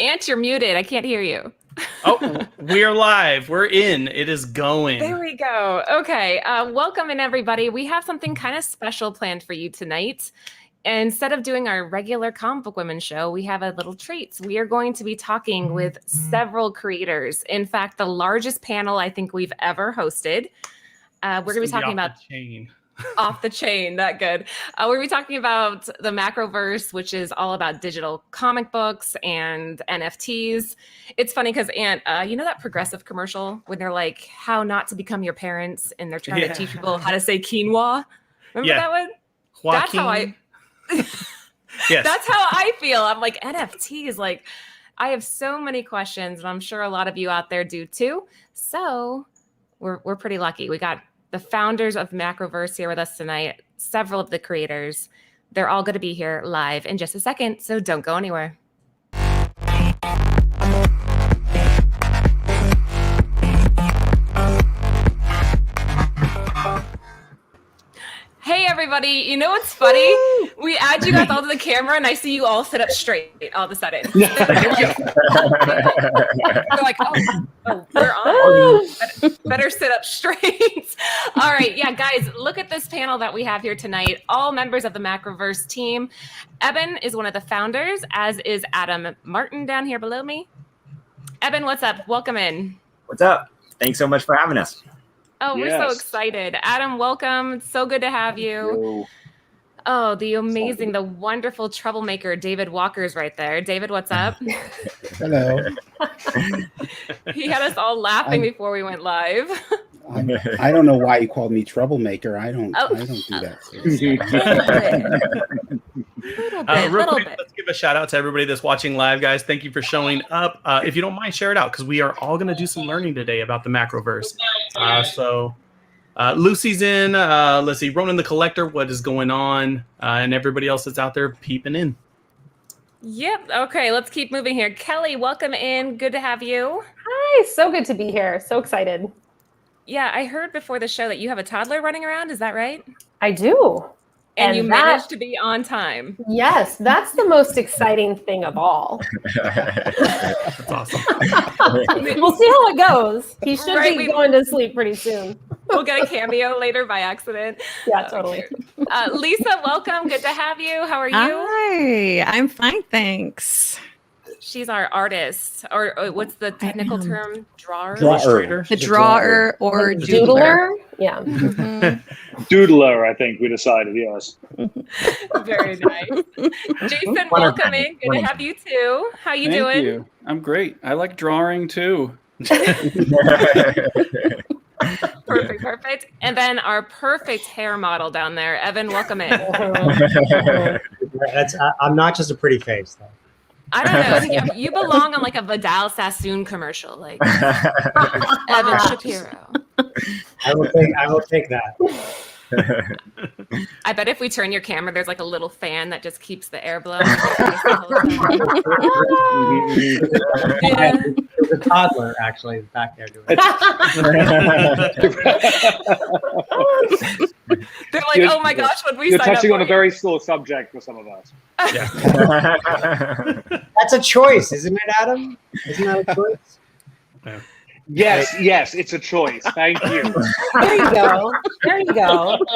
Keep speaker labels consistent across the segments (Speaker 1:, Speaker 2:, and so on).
Speaker 1: Ant, you're muted. I can't hear you.
Speaker 2: Oh, we are live. We're in. It is going.
Speaker 1: There we go. Okay. Welcome in, everybody. We have something kind of special planned for you tonight. Instead of doing our regular comic book women show, we have a little treat. We are going to be talking with several creators. In fact, the largest panel I think we've ever hosted. We're going to be talking about off the chain, that good. We're going to be talking about the Macroverse, which is all about digital comic books and NFTs. It's funny because, Ant, you know that Progressive commercial when they're like, how not to become your parents, and they're trying to teach people how to say quinoa? Remember that one?
Speaker 2: Joaquin.
Speaker 1: That's how I... Yes. That's how I feel. I'm like, NFTs, like, I have so many questions, and I'm sure a lot of you out there do too. So we're pretty lucky. We got the founders of Macroverse here with us tonight, several of the creators. They're all going to be here live in just a second, so don't go anywhere. Hey, everybody. You know what's funny? Woo! We add you guys all to the camera, and I see you all sit up straight all of a sudden. They're like, oh, we're on. Better sit up straight. All right. Yeah, guys, look at this panel that we have here tonight. All members of the Macroverse team. Eben is one of the founders, as is Adam Martin down here below me. Eben, what's up? Welcome in.
Speaker 3: What's up? Thanks so much for having us.
Speaker 1: Oh, we're so excited. Adam, welcome. So good to have you. Oh, the amazing, the wonderful troublemaker, David Walker's right there. David, what's up?
Speaker 4: Hello.
Speaker 1: He had us all laughing before we went live.
Speaker 4: I don't know why you called me troublemaker. I don't do that.
Speaker 2: Real quick, let's give a shout out to everybody that's watching live, guys. Thank you for showing up. If you don't mind, share it out because we are all going to do some learning today about the Macroverse. So Lucy's in. Let's see, Ronan the Collector, what is going on? And everybody else that's out there peeping in.
Speaker 1: Yep. Okay, let's keep moving here. Kelly, welcome in. Good to have you.
Speaker 5: Hi, so good to be here. So excited.
Speaker 1: Yeah, I heard before the show that you have a toddler running around. Is that right?
Speaker 5: I do.
Speaker 1: And you managed to be on time.
Speaker 5: Yes, that's the most exciting thing of all.
Speaker 2: That's awesome.
Speaker 5: We'll see how it goes. He should be going to sleep pretty soon.
Speaker 1: We'll get a cameo later by accident.
Speaker 5: Yeah, totally.
Speaker 1: Lisa, welcome. Good to have you. How are you?
Speaker 6: Hi, I'm fine, thanks.
Speaker 1: She's our artist, or what's the technical term? Drawer?
Speaker 6: The drawer or
Speaker 5: doodler? Yeah.
Speaker 7: Mm-hmm. Doodler, I think we decided, yes.
Speaker 1: Very nice. Jason, welcome in. Good to have you too. How you doing?
Speaker 8: Thank you. I'm great. I like drawing too.
Speaker 1: Perfect. And then our perfect hair model down there, Evan, welcome in.
Speaker 9: I'm not just a pretty face, though.
Speaker 1: I don't know. You belong on like a Vidal Sassoon commercial, like Evan Shapiro.
Speaker 9: I will take that.
Speaker 1: I bet if we turn your camera, there's like a little fan that just keeps the air blowing.
Speaker 9: There's a toddler actually back there doing it.
Speaker 1: They're like, oh my gosh, what we
Speaker 7: You're
Speaker 1: sign up
Speaker 7: touching
Speaker 1: for
Speaker 7: on a very sore subject for some of us.
Speaker 2: Yeah.
Speaker 9: That's a choice, isn't it, Adam? Isn't that a choice?
Speaker 2: Yeah.
Speaker 7: Yes, it's a choice. Thank you.
Speaker 5: There you go. All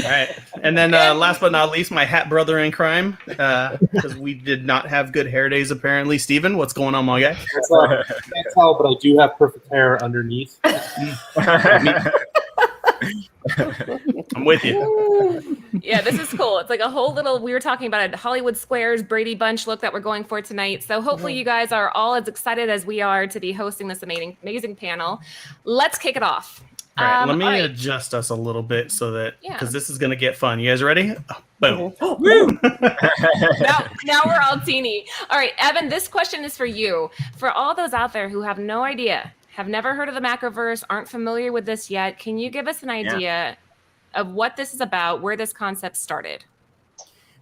Speaker 2: right. And then last but not least, my hat brother in crime, because we did not have good hair days, apparently. Steven, what's going on, my guy?
Speaker 9: Can't tell, but I do have perfect hair underneath.
Speaker 2: I'm with you.
Speaker 1: Yeah, this is cool. It's like a whole little, we were talking about a Hollywood Squares Brady Bunch look that we're going for tonight. So hopefully you guys are all as excited as we are to be hosting this amazing panel. Let's kick it off.
Speaker 2: All right, let me adjust us a little bit so that, because this is going to get fun. You guys ready? Boom. Woo!
Speaker 1: now we're all teeny. All right, Evan, this question is for you. For all those out there who have no idea, have never heard of the Macroverse, aren't familiar with this yet, can you give us an idea of what this is about, where this concept started?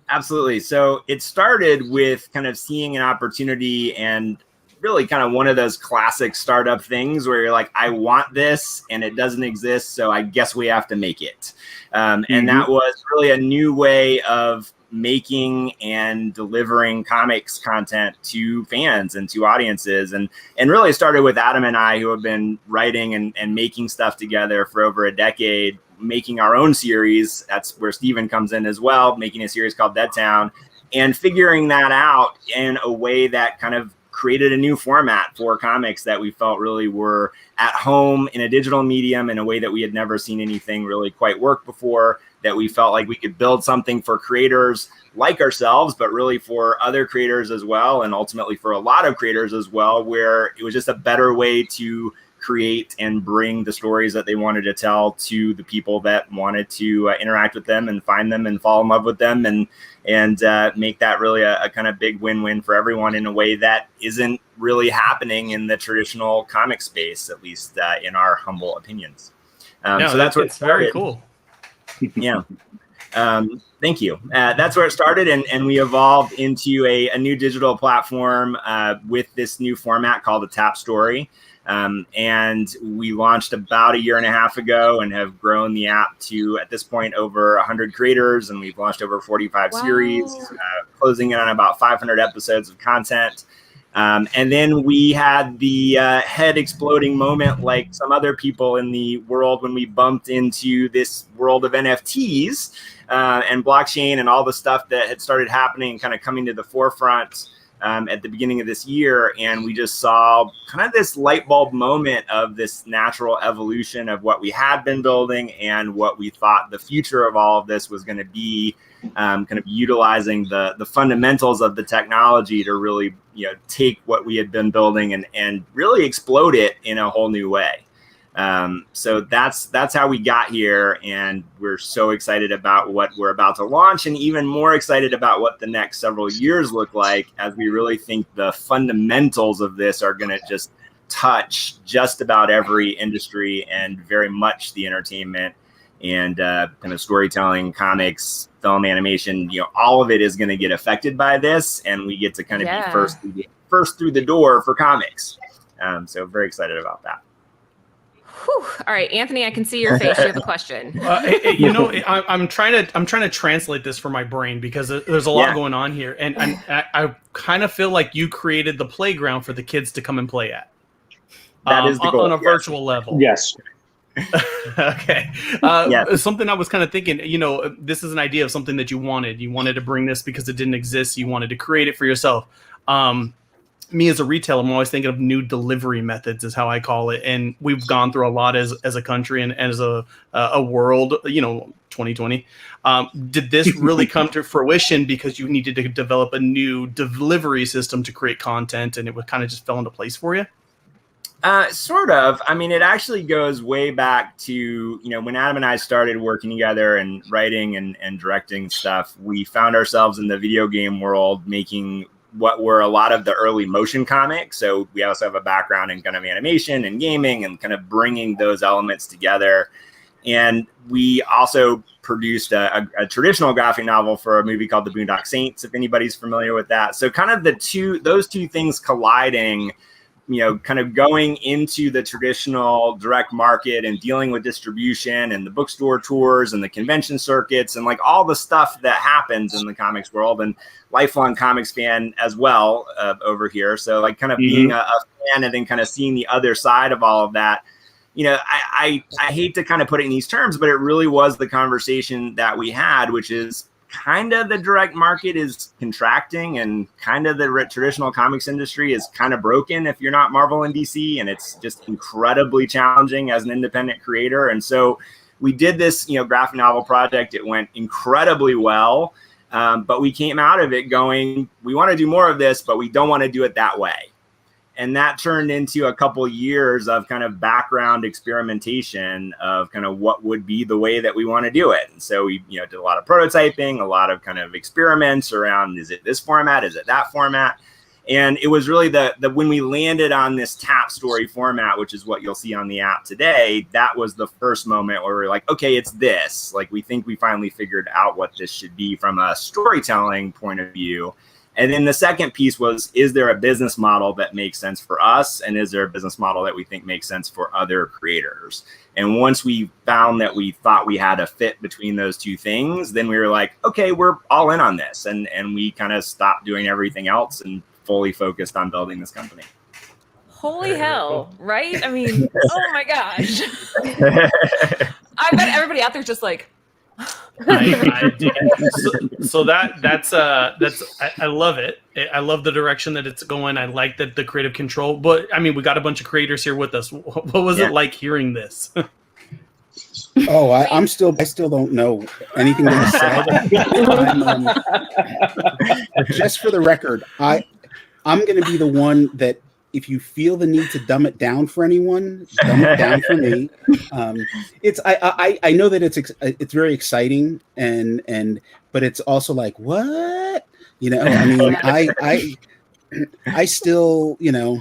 Speaker 3: Absolutely. So it started with kind of seeing an opportunity and really kind of one of those classic startup things where you're like, I want this and it doesn't exist, so I guess we have to make it. And that was really a new way of making and delivering comics content to fans and to audiences. And really started with Adam and I, who have been writing and making stuff together for over a decade, making our own series. That's where Steven comes in as well, making a series called Dead Town, and figuring that out in a way that kind of created a new format for comics that we felt really were at home in a digital medium in a way that we had never seen anything really quite work before, that we felt like we could build something for creators like ourselves, but really for other creators as well, and ultimately for a lot of creators as well, where it was just a better way to create and bring the stories that they wanted to tell to the people that wanted to interact with them and find them and fall in love with them, and make that really a kind of big win-win for everyone in a way that isn't really happening in the traditional comic space, at least in our humble opinions. So that's what
Speaker 2: it's very cool.
Speaker 3: Yeah. Thank you. That's where it started, and we evolved into a new digital platform with this new format called a Tap Story. And we launched about 1.5 years ago and have grown the app to, at this point, over 100 creators, and we've launched over 45 series, closing in on about 500 episodes of content. And then we had the head exploding moment, like some other people in the world, when we bumped into this world of NFTs and blockchain and all the stuff that had started happening, kind of coming to the forefront at the beginning of this year. And we just saw kind of this light bulb moment of this natural evolution of what we had been building and what we thought the future of all of this was going to be, kind of utilizing the fundamentals of the technology to really, take what we had been building and really explode it in a whole new way. So that's how we got here, and we're so excited about what we're about to launch, and even more excited about what the next several years look like, as we really think the fundamentals of this are going to just touch just about every industry, and very much the entertainment and kind of storytelling, comics, film, animation, all of it is going to get affected by this, and we get to kind of be first through the door for comics. So very excited about that.
Speaker 1: Whew. All right, Anthony, I can see your face. You have a question.
Speaker 2: I'm trying to translate this for my brain, because there's a lot going on here, and I kind of feel like you created the playground for the kids to come and play at.
Speaker 3: That is the goal.
Speaker 2: On a virtual level.
Speaker 7: Yes.
Speaker 2: Okay. Something I was kind of thinking, this is an idea of something that you wanted. You wanted to bring this because it didn't exist. You wanted to create it for yourself. Me as a retailer, I'm always thinking of new delivery methods, is how I call it. And we've gone through a lot as a country and as a world, 2020. Did this really come to fruition because you needed to develop a new delivery system to create content, and it would kind of just fell into place for you?
Speaker 3: Sort of. I mean, it actually goes way back to, when Adam and I started working together and writing and directing stuff, we found ourselves in the video game world making what were a lot of the early motion comics. So we also have a background in kind of animation and gaming and kind of bringing those elements together. And we also produced a traditional graphic novel for a movie called The Boondock Saints, if anybody's familiar with that. So kind of those two things colliding, kind of going into the traditional direct market and dealing with distribution and the bookstore tours and the convention circuits and like all the stuff that happens in the comics world, and lifelong comics fan as well over here. So like kind of being a fan and then kind of seeing the other side of all of that. I hate to kind of put it in these terms, but it really was the conversation that we had, which is kind of the direct market is contracting, and kind of the traditional comics industry is kind of broken if you're not Marvel and DC, and it's just incredibly challenging as an independent creator. And so we did this, graphic novel project. It went incredibly well, but we came out of it going, we want to do more of this, but we don't want to do it that way. And that turned into a couple years of kind of background experimentation of kind of what would be the way that we want to do it. And so we, did a lot of prototyping, a lot of kind of experiments around, is it this format? Is it that format? And it was really the when we landed on this Tap Story format, which is what you'll see on the app today, that was the first moment where we're like, okay, it's this. Like, we think we finally figured out what this should be from a storytelling point of view. And then the second piece was, is there a business model that makes sense for us? And is there a business model that we think makes sense for other creators? And once we found that we thought we had a fit between those two things, then we were like, okay, we're all in on this. And we kind of stopped doing everything else and fully focused on building this company.
Speaker 1: Holy hell, right? I mean, oh my gosh. I bet everybody out there's just like,
Speaker 2: I dig it. So that's I love it. I love the direction that it's going. I like that the creative control. But I mean, we got a bunch of creators here with us. What was it like hearing this?
Speaker 4: Oh, I still don't know anything that was said. Just for the record, I'm going to be the one that, if you feel the need to dumb it down for anyone, dumb it down for me. I know that it's very exciting but it's also like, what? You know, I mean, I still, you know,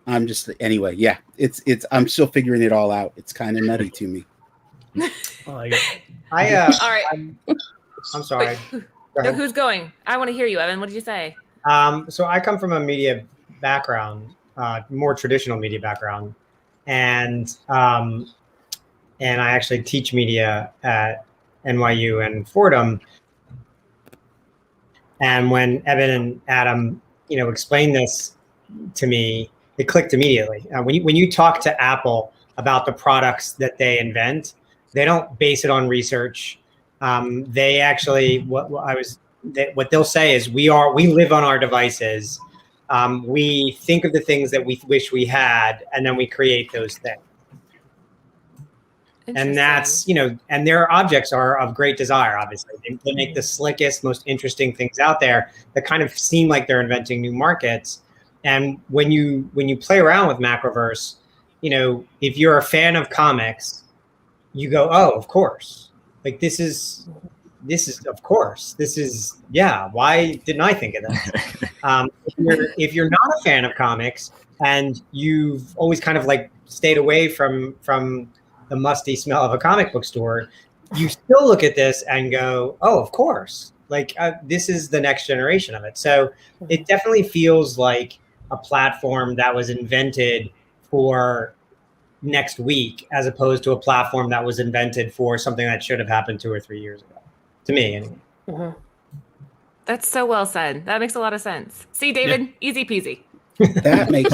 Speaker 4: I'm just, anyway, yeah, I'm still figuring it all out. It's kind of nutty to me.
Speaker 1: all right.
Speaker 10: I'm sorry.
Speaker 1: So who's going? I want to hear you, Evan. What did you say?
Speaker 10: So I come from a media background, more traditional media background, and I actually teach media at NYU and Fordham. And when Evan and Adam, you know, explained this to me, it clicked immediately. When you talk to Apple about the products that they invent, they don't base it on research. They actually, what they'll say is, we live on our devices. We think of the things that we wish we had, and then we create those things. And that's, you know, and their objects are of great desire, obviously. They make the slickest, most interesting things out there that kind of seem like they're inventing new markets. And when you play around with Macroverse, you know, if you're a fan of comics, you go, oh, of course. Like, this is, of course, this is, yeah, why didn't I think of that? If you're not a fan of comics and you've always kind of like stayed away from the musty smell of a comic book store, you still look at this and go, oh, of course, like this is the next generation of it. So it definitely feels like a platform that was invented for next week, as opposed to a platform that was invented for something that should have happened 2 or 3 years ago. To me, anyway.
Speaker 1: Mm-hmm. That's so well said. That makes a lot of sense. See, David, easy peasy.
Speaker 4: That makes.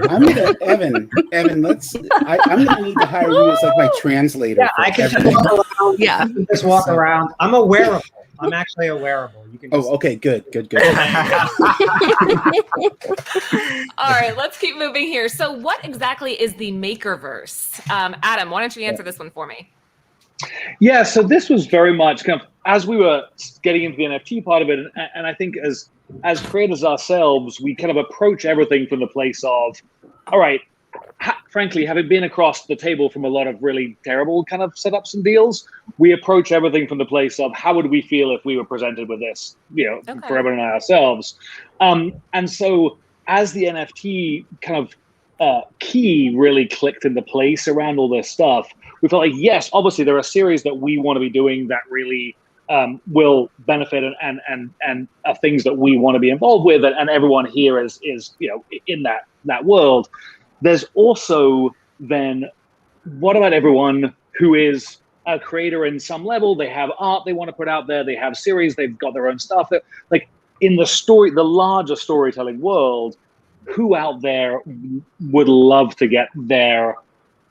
Speaker 4: I'm gonna, Evan. I'm gonna need to hire you as like my translator.
Speaker 10: Yeah, I can just walk around.
Speaker 6: Yeah,
Speaker 10: just walk around. I'm a wearable. I'm actually a wearable. You can.
Speaker 4: Oh, okay, good.
Speaker 1: All right, let's keep moving here. So, what exactly is the Makerverse? Adam, why don't you answer this one for me?
Speaker 7: Yeah, so this was very much kind of as we were getting into the NFT part of it, and I think as creators ourselves, we kind of approach everything from the place of, all right, frankly, having been across the table from a lot of really terrible kind of setups and deals, we approach everything from the place of how would we feel if we were presented with this, you know, for everyone and ourselves. And so as the NFT kind of key really clicked into place around all this stuff, we felt like, yes, obviously there are series that we want to be doing that really will benefit and are things that we want to be involved with, and everyone here is you know, in that world. There's also then, what about everyone who is a creator in some level? They have art they want to put out there, they have series, they've got their own stuff. Like in the larger storytelling world, who out there would love to get their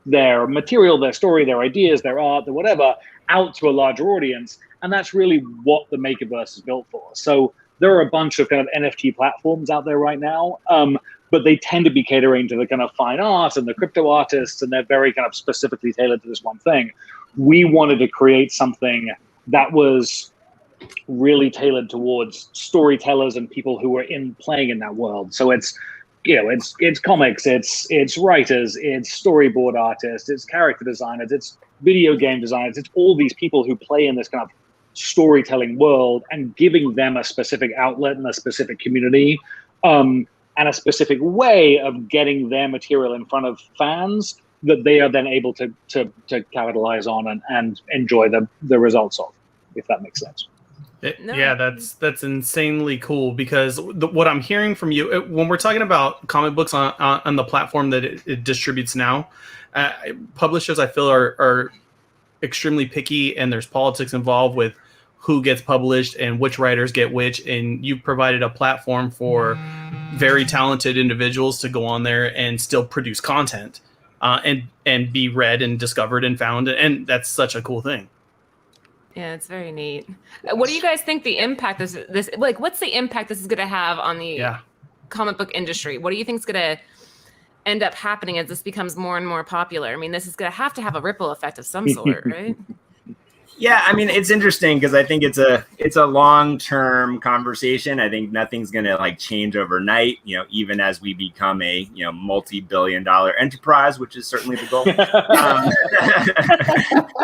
Speaker 7: material, their story, their ideas, their art, their whatever, out to a larger audience? And that's really what the Makerverse is built for. So there are a bunch of kind of NFT platforms out there right now, but they tend to be catering to the kind of fine art and the crypto artists, and they're very kind of specifically tailored to this one thing. We wanted to create something that was really tailored towards storytellers and people who are playing in that world. So it's, you know, it's comics, it's writers, it's storyboard artists, it's character designers, it's video game designers, it's all these people who play in this kind of storytelling world, and giving them a specific outlet and a specific community, and a specific way of getting their material in front of fans that they are then able to capitalize on and enjoy the results of, if that makes sense.
Speaker 2: Yeah, that's insanely cool, because what I'm hearing from you when we're talking about comic books on the platform that it distributes now, publishers I feel are extremely picky, and there's politics involved with who gets published and which writers get which, and you've provided a platform for very talented individuals to go on there and still produce content and be read and discovered and found, and that's such a cool thing.
Speaker 1: Yeah, it's very neat. What do you guys think the impact is this like what's the impact this is going to have on the comic book industry? What do you think is going to end up happening as this becomes more and more popular? I mean, this is going to have a ripple effect of some sort, right?
Speaker 3: Yeah, I mean, it's interesting because I think it's a long-term conversation. I think nothing's going to like change overnight, even as we become a, multi-billion-dollar enterprise, which is certainly the goal.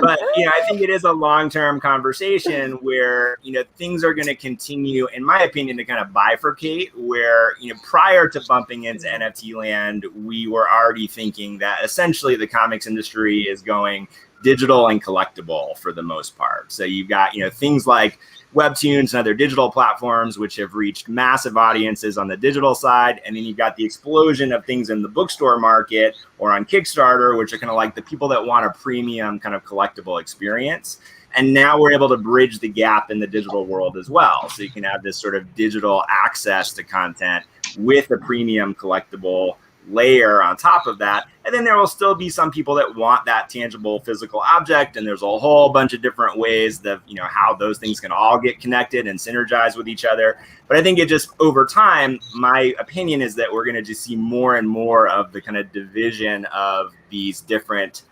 Speaker 3: But, I think it is a long-term conversation where, things are going to continue, in my opinion, to kind of bifurcate where, prior to bumping into NFT land, we were already thinking that essentially the comics industry is going digital and collectible for the most part. So you've got, things like webtoons and other digital platforms, which have reached massive audiences on the digital side. And then you've got the explosion of things in the bookstore market or on Kickstarter, which are kind of like the people that want a premium kind of collectible experience. And now we're able to bridge the gap in the digital world as well. So you can have this sort of digital access to content with a premium collectible layer on top of that. And then there will still be some people that want that tangible physical object, and there's a whole bunch of different ways that how those things can all get connected and synergize with each other. But I think it just, over time, my opinion is that we're going to just see more and more of the kind of division of these different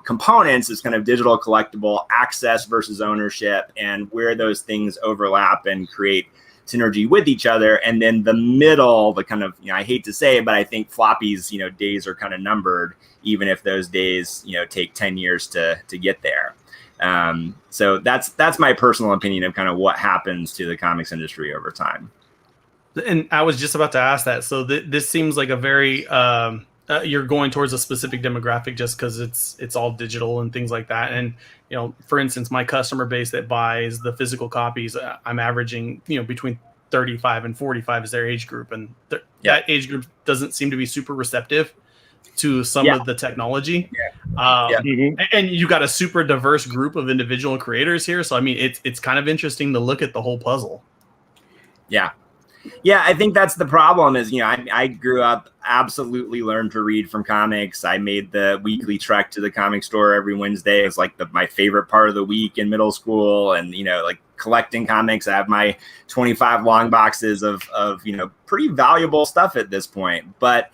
Speaker 3: components, this kind of digital collectible access versus ownership, and where those things overlap and create synergy with each other. And then the middle, the kind of, I hate to say it, but I think floppies, days are kind of numbered, even if those days, take 10 years to get there. So that's my personal opinion of kind of what happens to the comics industry over time.
Speaker 2: And I was just about to ask that. So this seems like a very, you're going towards a specific demographic just because it's all digital and things like that. And, for instance, my customer base that buys the physical copies, I'm averaging, between 35 and 45 is their age group. And that age group doesn't seem to be super receptive to some of the technology. And you got a super diverse group of individual creators here. So, I mean, it's kind of interesting to look at the whole puzzle.
Speaker 3: Yeah, I think that's the problem is, I grew up, absolutely learned to read from comics. I made the weekly trek to the comic store every Wednesday. It was like my favorite part of the week in middle school. And, like collecting comics, I have my 25 long boxes of pretty valuable stuff at this point. But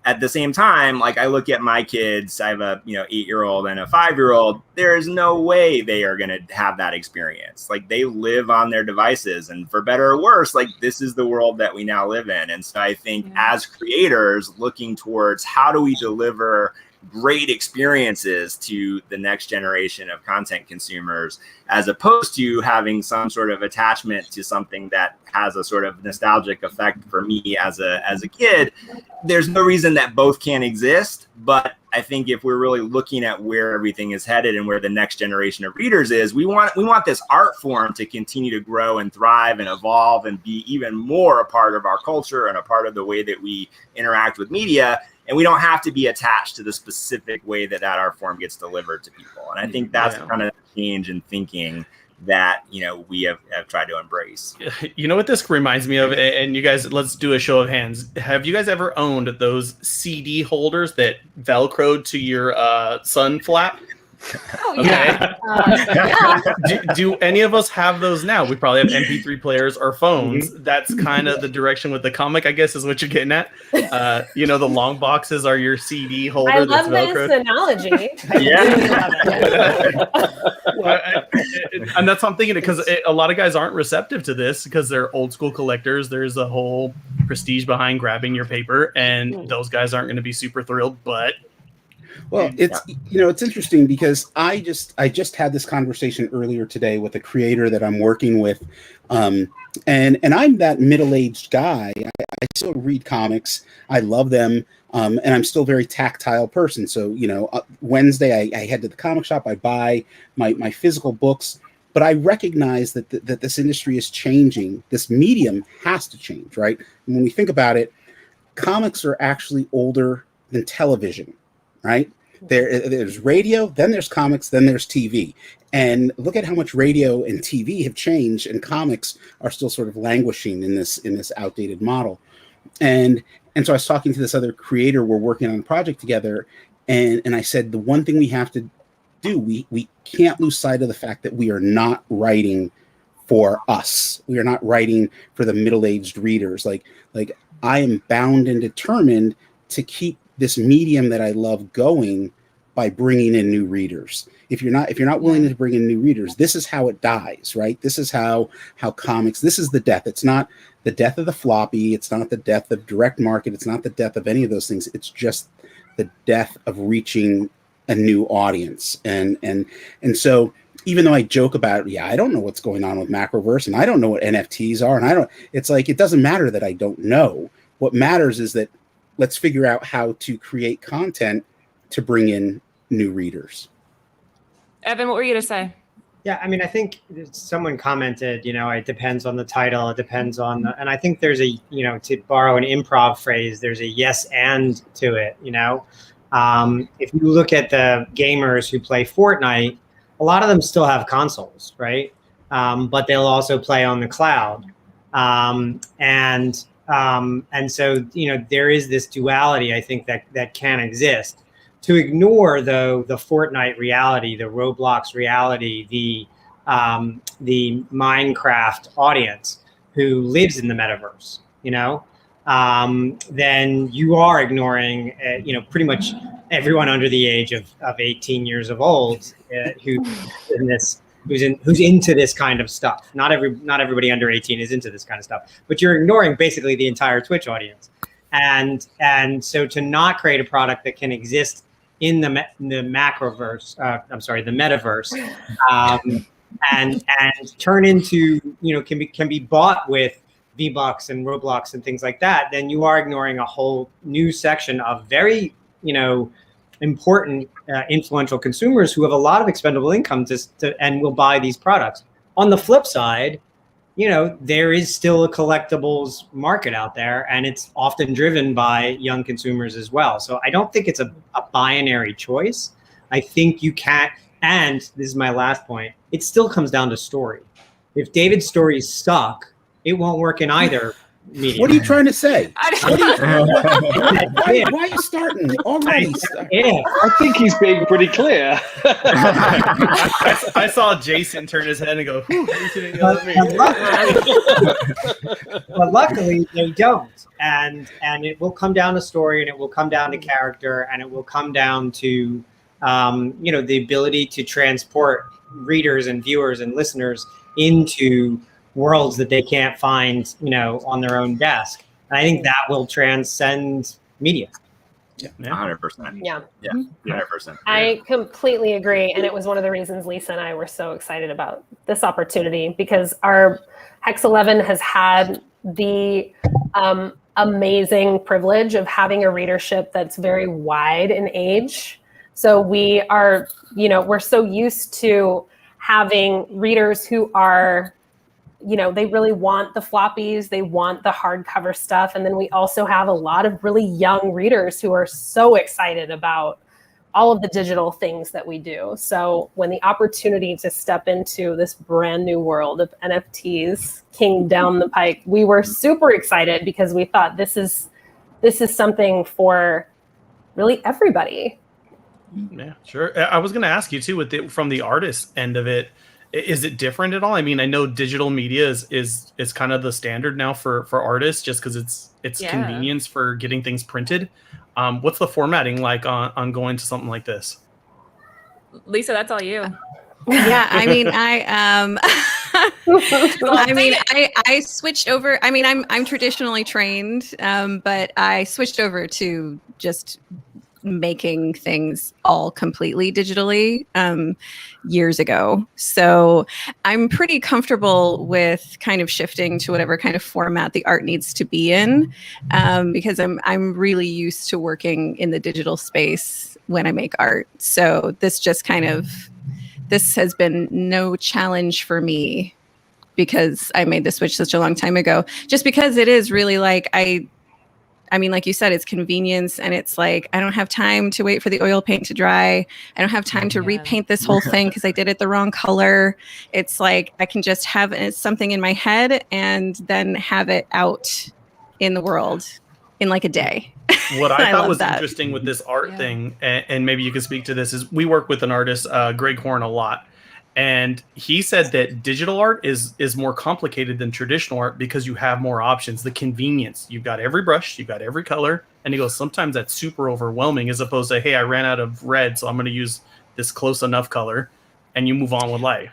Speaker 3: at the same time, like I look at my kids, I have a 8-year-old and a 5-year-old. There is no way they are going to have that experience. Like they live on their devices, and for better or worse, like this is the world that we now live in. And so I think as creators looking towards how do we deliver great experiences to the next generation of content consumers, as opposed to having some sort of attachment to something that has a sort of nostalgic effect for me as a kid. There's no reason that both can't exist, but I think if we're really looking at where everything is headed and where the next generation of readers is, we want this art form to continue to grow and thrive and evolve and be even more a part of our culture and a part of the way that we interact with media. And we don't have to be attached to the specific way that art form gets delivered to people. And I think that's kind of the change in thinking that, we have tried to embrace.
Speaker 2: You know what this reminds me of? And you guys, let's do a show of hands. Have you guys ever owned those CD holders that Velcroed to your sun flap?
Speaker 5: Oh, yeah.
Speaker 2: Do any of us have those now? We probably have MP3 players or phones. That's kind of the direction with the comic, I guess, is what you're getting at. The long boxes are your CD holder.
Speaker 5: I love this analogy.
Speaker 2: And that's what I'm thinking, because a lot of guys aren't receptive to this because they're old school collectors. There's a whole prestige behind grabbing your paper, and those guys aren't going to be super thrilled, but
Speaker 4: well, it's interesting because I just had this conversation earlier today with a creator that I'm working with, and I'm that middle-aged guy. I still read comics. I love them, and I'm still a very tactile person. So Wednesday I head to the comic shop. I buy my physical books, but I recognize that that this industry is changing. This medium has to change, right? And when we think about it, comics are actually older than television, right? There's radio, then there's comics, then there's TV. And look at how much radio and TV have changed, and comics are still sort of languishing in this outdated model. And so I was talking to this other creator, we're working on a project together, and I said the one thing we have to do, we can't lose sight of the fact that we are not writing for us. We are not writing for the middle-aged readers. Like I am bound and determined to keep this medium that I love going by bringing in new readers. If you're not willing to bring in new readers, this is how it dies, right? This is how comics, this is the death. It's not the death of the floppy. It's not the death of direct market. It's not the death of any of those things. It's just the death of reaching a new audience. And so even though I joke about, I don't know what's going on with Macroverse, and I don't know what NFTs are, and it's like, it doesn't matter that I don't know. What matters is that let's figure out how to create content to bring in new readers.
Speaker 1: Evan, what were you going to say?
Speaker 10: Yeah, I mean, I think someone commented, it depends on the title, it depends on and I think there's a, to borrow an improv phrase, there's a yes and to it, If you look at the gamers who play Fortnite, a lot of them still have consoles, right? But they'll also play on the cloud. And so, there is this duality, I think, that can exist. To ignore, though, the Fortnite reality, the Roblox reality, the Minecraft audience who lives in the metaverse, then you are ignoring, pretty much everyone under the age of 18 years of old who's into this kind of stuff. Not everybody under 18 is into this kind of stuff, but you're ignoring basically the entire Twitch audience. And so to not create a product that can exist in the Macroverse, the metaverse, and turn into, can be bought with V-Bucks and Roblox and things like that, then you are ignoring a whole new section of very, important, influential consumers who have a lot of expendable income and will buy these products. On the flip side, there is still a collectibles market out there, and it's often driven by young consumers as well. So I don't think it's a binary choice. I think you can't, and this is my last point, it still comes down to story. If David's stories suck, it won't work in either medium.
Speaker 4: What are you trying to say? Why are you starting already?
Speaker 7: I think he's being pretty clear.
Speaker 2: I saw Jason turn his head and go,
Speaker 10: but luckily they don't. And it will come down to story, and it will come down to character, and it will come down to the ability to transport readers and viewers and listeners into worlds that they can't find, on their own desk. And I think that will transcend media.
Speaker 3: Yeah, 100%.
Speaker 5: Yeah.
Speaker 3: 100%.
Speaker 5: I completely agree. And it was one of the reasons Lisa and I were so excited about this opportunity, because our Hex 11 has had the amazing privilege of having a readership that's very wide in age. So we are, we're so used to having readers who are, they really want the floppies, they want the hardcover stuff. And then we also have a lot of really young readers who are so excited about all of the digital things that we do. So when the opportunity to step into this brand new world of NFTs came down the pike, we were super excited, because we thought this is something for really everybody.
Speaker 2: Yeah, sure. I was going to ask you too, from the artist end of it, is it different at all? I mean, I know digital media is kind of the standard now for artists, just because it's convenience for getting things printed. What's the formatting like on going to something like this?
Speaker 1: Lisa, that's all you.
Speaker 6: Yeah, I mean, I switched over. I mean, I'm traditionally trained, but I switched over to just making things all completely digitally years ago. So I'm pretty comfortable with kind of shifting to whatever kind of format the art needs to be in, because I'm really used to working in the digital space when I make art. So this just kind of this has been no challenge for me because I made the switch such a long time ago. Just because it is really like I mean, like you said, it's convenience, and it's like I don't have time to wait for the oil paint to dry. I don't have time to repaint this whole thing because I did it the wrong color. It's like I can just have something in my head and then have it out in the world in like a day.
Speaker 2: What I thought was interesting with this art thing, and maybe you can speak to this, is we work with an artist, Greg Horn, a lot. And he said that digital art is more complicated than traditional art because you have more options. The convenience, you've got every brush, you've got every color. And he goes, sometimes that's super overwhelming as opposed to, hey, I ran out of red, so I'm going to use this close enough color. And you move on with life.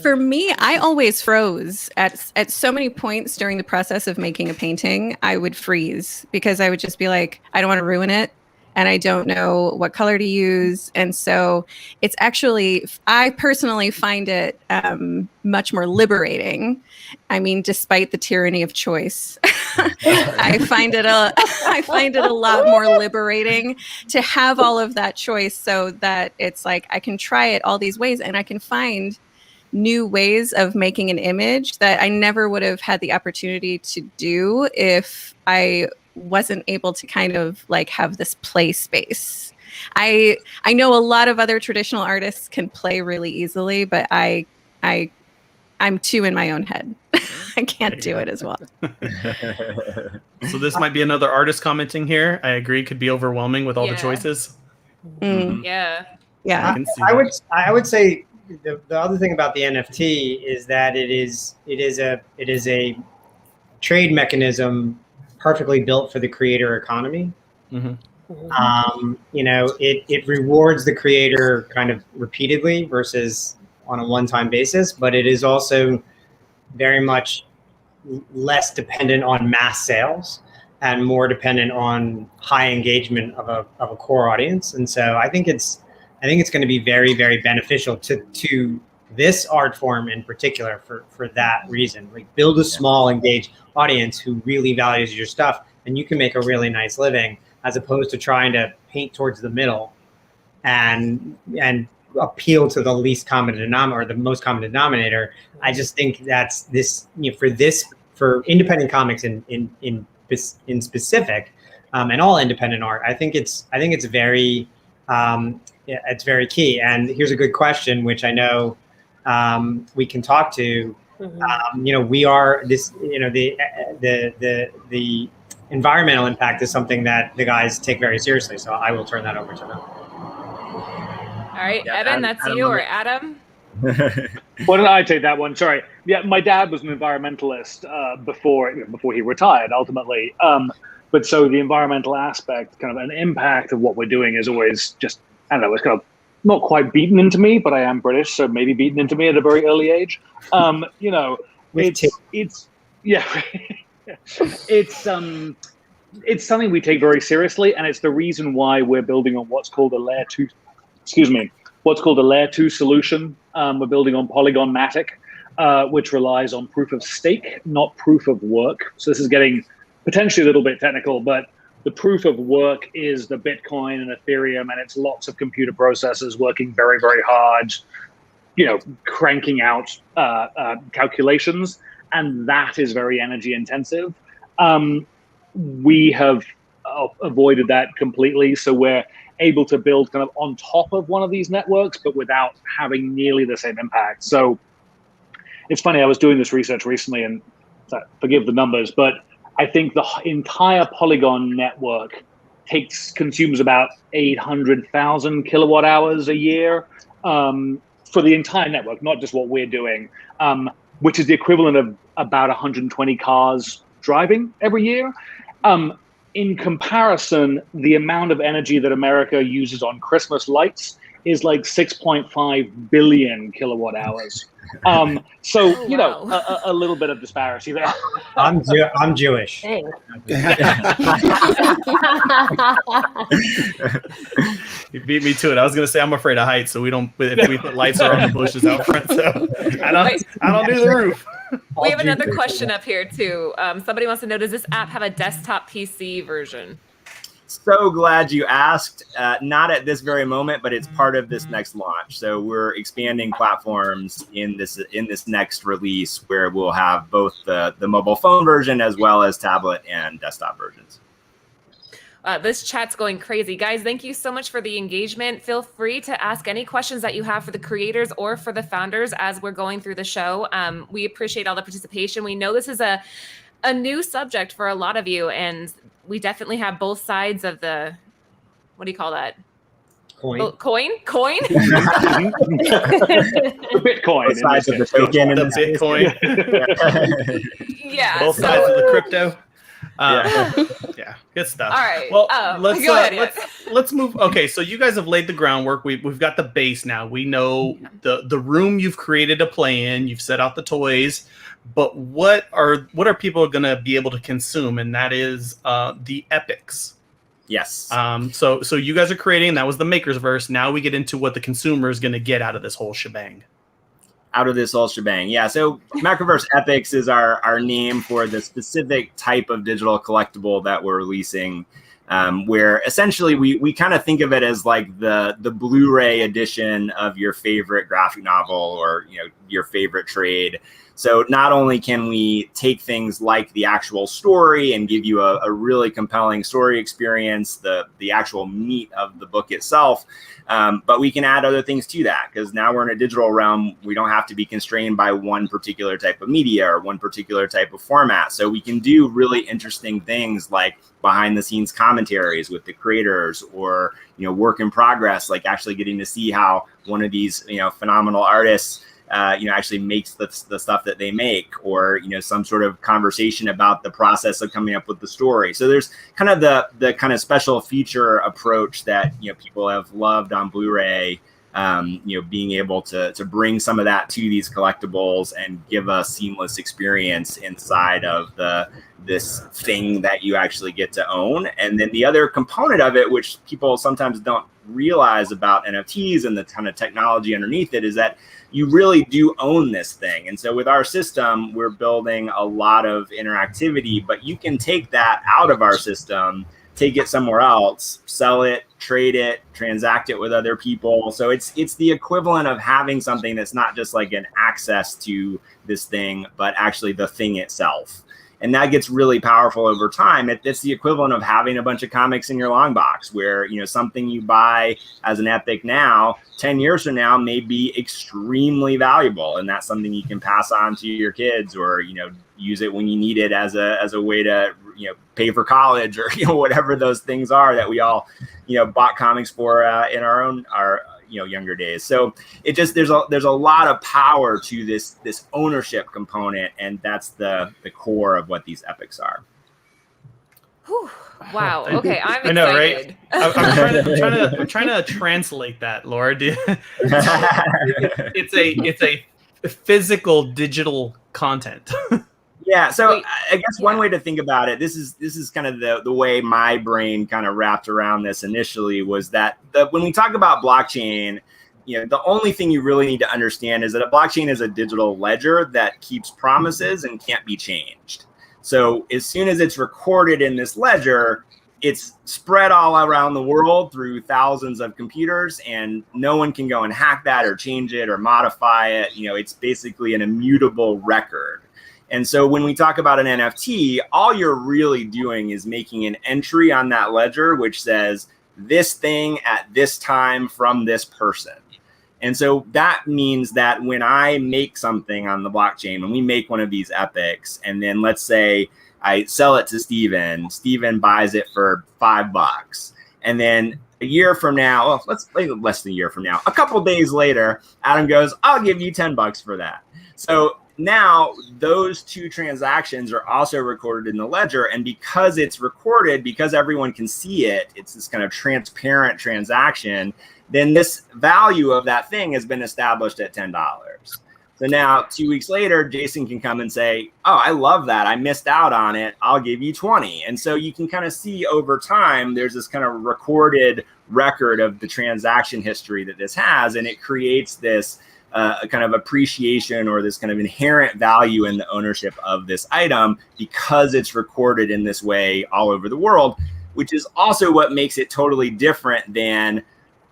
Speaker 6: For me, I always froze at so many points during the process of making a painting. I would freeze because I would just be like, I don't want to ruin it. And I don't know what color to use. And so it's actually, I personally find it much more liberating. I mean, despite the tyranny of choice, I find it a lot more liberating to have all of that choice so that it's like I can try it all these ways and I can find new ways of making an image that I never would have had the opportunity to do if I wasn't able to kind of like have this play space. I know a lot of other traditional artists can play really easily, but I'm too in my own head. I can't do it as well.
Speaker 2: So this might be another artist commenting here. I agree, could be overwhelming with all the choices.
Speaker 1: Yeah.
Speaker 10: I would say the other thing about the NFT is that it is a trade mechanism perfectly built for the creator economy. It rewards the creator kind of repeatedly versus on a one-time basis, but it is also very much less dependent on mass sales and more dependent on high engagement of a core audience. And so I think it's going to be very, very beneficial to this art form in particular for that reason. Like build a small engaged audience who really values your stuff, and you can make a really nice living, as opposed to trying to paint towards the middle and appeal to the least common denominator or the most common denominator. I just think that's for independent comics in specific, and all independent art. I think it's very it's very key. And here's a good question, which I know we can talk to. We are this. The environmental impact is something that the guys take very seriously. So I will turn that over to them.
Speaker 1: All right, Evan, that's you, or Adam?
Speaker 7: Why don't I take that one? Sorry. Yeah, my dad was an environmentalist before he retired, ultimately. But so the environmental aspect, kind of an impact of what we're doing is always just, I don't know, it's kind of not quite beaten into me, but I am British, so maybe beaten into me at a very early age. It's something we take very seriously, and it's the reason why we're building on what's called a layer 2 solution. We're building on Polygon Matic, which relies on proof of stake, not proof of work. So this is getting potentially a little bit technical, but the proof of work is the Bitcoin and Ethereum, and it's lots of computer processors working very, very hard, cranking out calculations, and that is very energy intensive. We have avoided that completely, so we're able to build kind of on top of one of these networks, but without having nearly the same impact. So it's funny, I was doing this research recently, and forgive the numbers, but I think the entire Polygon network consumes about 800,000 kilowatt hours a year for the entire network, not just what we're doing, which is the equivalent of about 120 cars driving every year. In comparison, the amount of energy that America uses on Christmas lights is like 6.5 billion kilowatt hours. A little bit of disparity there.
Speaker 10: I'm Jewish.
Speaker 2: You beat me to it. I was going to say I'm afraid of heights, so if we put lights around the bushes out front, so I don't do the roof.
Speaker 1: We have another question up here too. Somebody wants to know: does this app have a desktop PC version?
Speaker 3: so glad you asked. Not at this very moment, but it's part of this next launch. So we're expanding platforms in this next release, where we'll have both the mobile phone version as well as tablet and desktop versions.
Speaker 1: This chat's going crazy. Guys, thank you so much for the engagement. Feel free to ask any questions that you have for the creators or for the founders as we're going through the show. We appreciate all the participation. We know this is a new subject for a lot of you, and we definitely have both sides of the, what do you call that?
Speaker 10: Coin.
Speaker 1: Coin?
Speaker 7: The Bitcoin.
Speaker 3: Both sides of the token.
Speaker 2: The Bitcoin.
Speaker 1: Yeah.
Speaker 2: Both sides of the crypto. Yeah, good stuff.
Speaker 1: All right.
Speaker 2: Well,
Speaker 1: let's
Speaker 2: move. Okay, so you guys have laid the groundwork. We've got the base now. We know the room you've created to play in. You've set out the toys, but what are people going to be able to consume? And that is the epics.
Speaker 3: Yes.
Speaker 2: So you guys are creating. That was the Makersverse. Now we get into what the consumer is going to get out of this whole shebang.
Speaker 3: Yeah. So Macroverse Epics is our name for the specific type of digital collectible that we're releasing, where essentially we kind of think of it as like the Blu-ray edition of your favorite graphic novel or your favorite trade. So not only can we take things like the actual story and give you a really compelling story experience, the actual meat of the book itself, but we can add other things to that, because now we're in a digital realm. We don't have to be constrained by one particular type of media or one particular type of format. So we can do really interesting things like behind the scenes commentaries with the creators, or work in progress, like actually getting to see how one of these phenomenal artists actually makes the stuff that they make, or some sort of conversation about the process of coming up with the story. So there's kind of the kind of special feature approach that people have loved on Blu-ray, being able to bring some of that to these collectibles and give a seamless experience inside of this thing that you actually get to own. And then the other component of it, which people sometimes don't realize about NFTs and the kind of technology underneath it, is that you really do own this thing. And so with our system, we're building a lot of interactivity, but you can take that out of our system, take it somewhere else, sell it, trade it, transact it with other people. So it's the equivalent of having something that's not just like an access to this thing, but actually the thing itself. And that gets really powerful over time. It's the equivalent of having a bunch of comics in your long box, where something you buy as an epic now, 10 years from now, may be extremely valuable, and that's something you can pass on to your kids, or use it when you need it as a way to pay for college, or whatever those things are that we all bought comics for in our younger days. So it just there's a lot of power to this ownership component, and that's the core of what these epics are.
Speaker 1: Whew. Wow. Okay, I'm excited.
Speaker 2: I know, right? I'm trying to translate that, Laura. It's a physical digital content.
Speaker 3: Yeah, so I guess one way to think about it, this is kind of the way my brain kind of wrapped around this initially, was that when we talk about blockchain, the only thing you really need to understand is that a blockchain is a digital ledger that keeps promises and can't be changed. So as soon as it's recorded in this ledger, it's spread all around the world through thousands of computers, and no one can go and hack that or change it or modify it. It's basically an immutable record. And so when we talk about an NFT, all you're really doing is making an entry on that ledger, which says this thing at this time from this person. And so that means that when I make something on the blockchain, when we make one of these epics, and then let's say I sell it to Steven buys it for $5. And then a year from now, well, let's say less than a year from now, a couple days later, Adam goes, I'll give you $10 for that. So now those two transactions are also recorded in the ledger. And because it's recorded, because everyone can see it, it's this kind of transparent transaction, then this value of that thing has been established at $10. So now 2 weeks later, Jason can come and say, oh, I love that. I missed out on it. I'll give you 20. And so you can kind of see over time, there's this kind of recorded record of the transaction history that this has. And it creates this kind of appreciation, or this kind of inherent value in the ownership of this item, because it's recorded in this way all over the world, which is also what makes it totally different than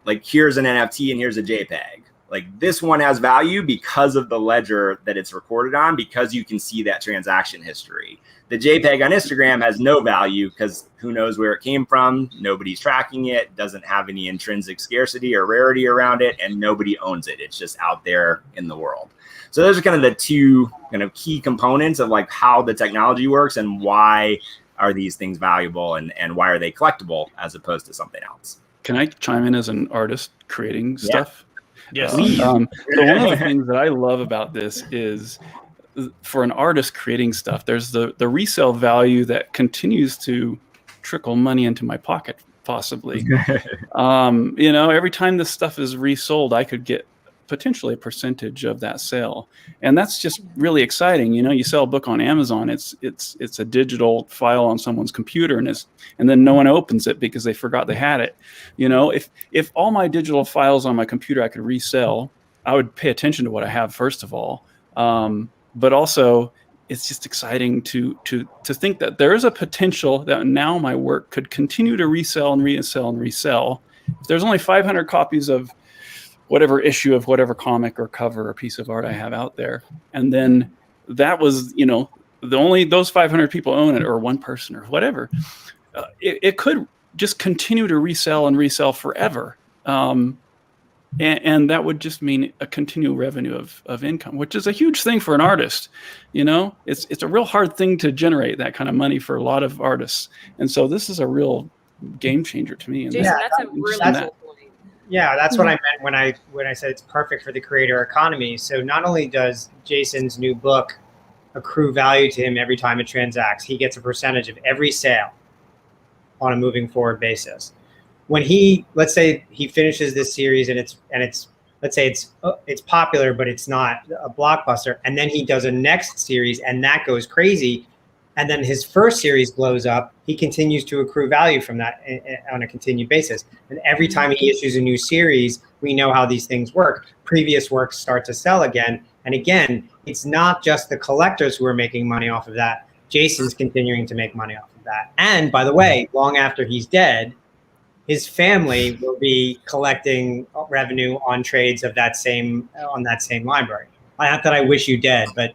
Speaker 3: like, here's an NFT and here's a JPEG. Like, this one has value because of the ledger that it's recorded on, because you can see that transaction history. The JPEG on Instagram has no value because who knows where it came from? Nobody's tracking it, doesn't have any intrinsic scarcity or rarity around it, and nobody owns it. It's just out there in the world. So those are kind of the two kind of key components of like how the technology works and why are these things valuable and why are they collectible as opposed to something else.
Speaker 8: Can I chime in as an artist creating stuff?
Speaker 2: Yes.
Speaker 8: So one of the things that I love about this is, for an artist creating stuff, there's the resale value that continues to trickle money into my pocket, possibly. Every time this stuff is resold, I could get potentially a percentage of that sale, and that's just really exciting. You sell a book on Amazon, it's a digital file on someone's computer, and then no one opens it because they forgot they had it. If all my digital files on my computer I could resell, I would pay attention to what I have first of all, but also it's just exciting to think that there is a potential that now my work could continue to resell and resell and resell. If there's only 500 copies of whatever issue of whatever comic or cover or piece of art I have out there, and then that was, those 500 people own it, or one person or whatever, it could just continue to resell and resell forever. And that would just mean a continual revenue of income, which is a huge thing for an artist. It's a real hard thing to generate that kind of money for a lot of artists. And so this is a real game changer to me.
Speaker 1: Jason, that's a really cool point.
Speaker 10: Yeah, that's what I meant when I said it's perfect for the creator economy. So not only does Jason's new book accrue value to him every time it transacts, he gets a percentage of every sale on a moving forward basis. When let's say he finishes this series and it's let's say it's popular, but it's not a blockbuster, and then he does a next series and that goes crazy, and then his first series blows up, he continues to accrue value from that on a continued basis. And every time he issues a new series, we know how these things work. Previous works start to sell again. And again, it's not just the collectors who are making money off of that. Jason's continuing to make money off of that. And by the way, long after he's dead, his family will be collecting revenue on trades of that same library. Not that I wish you dead, but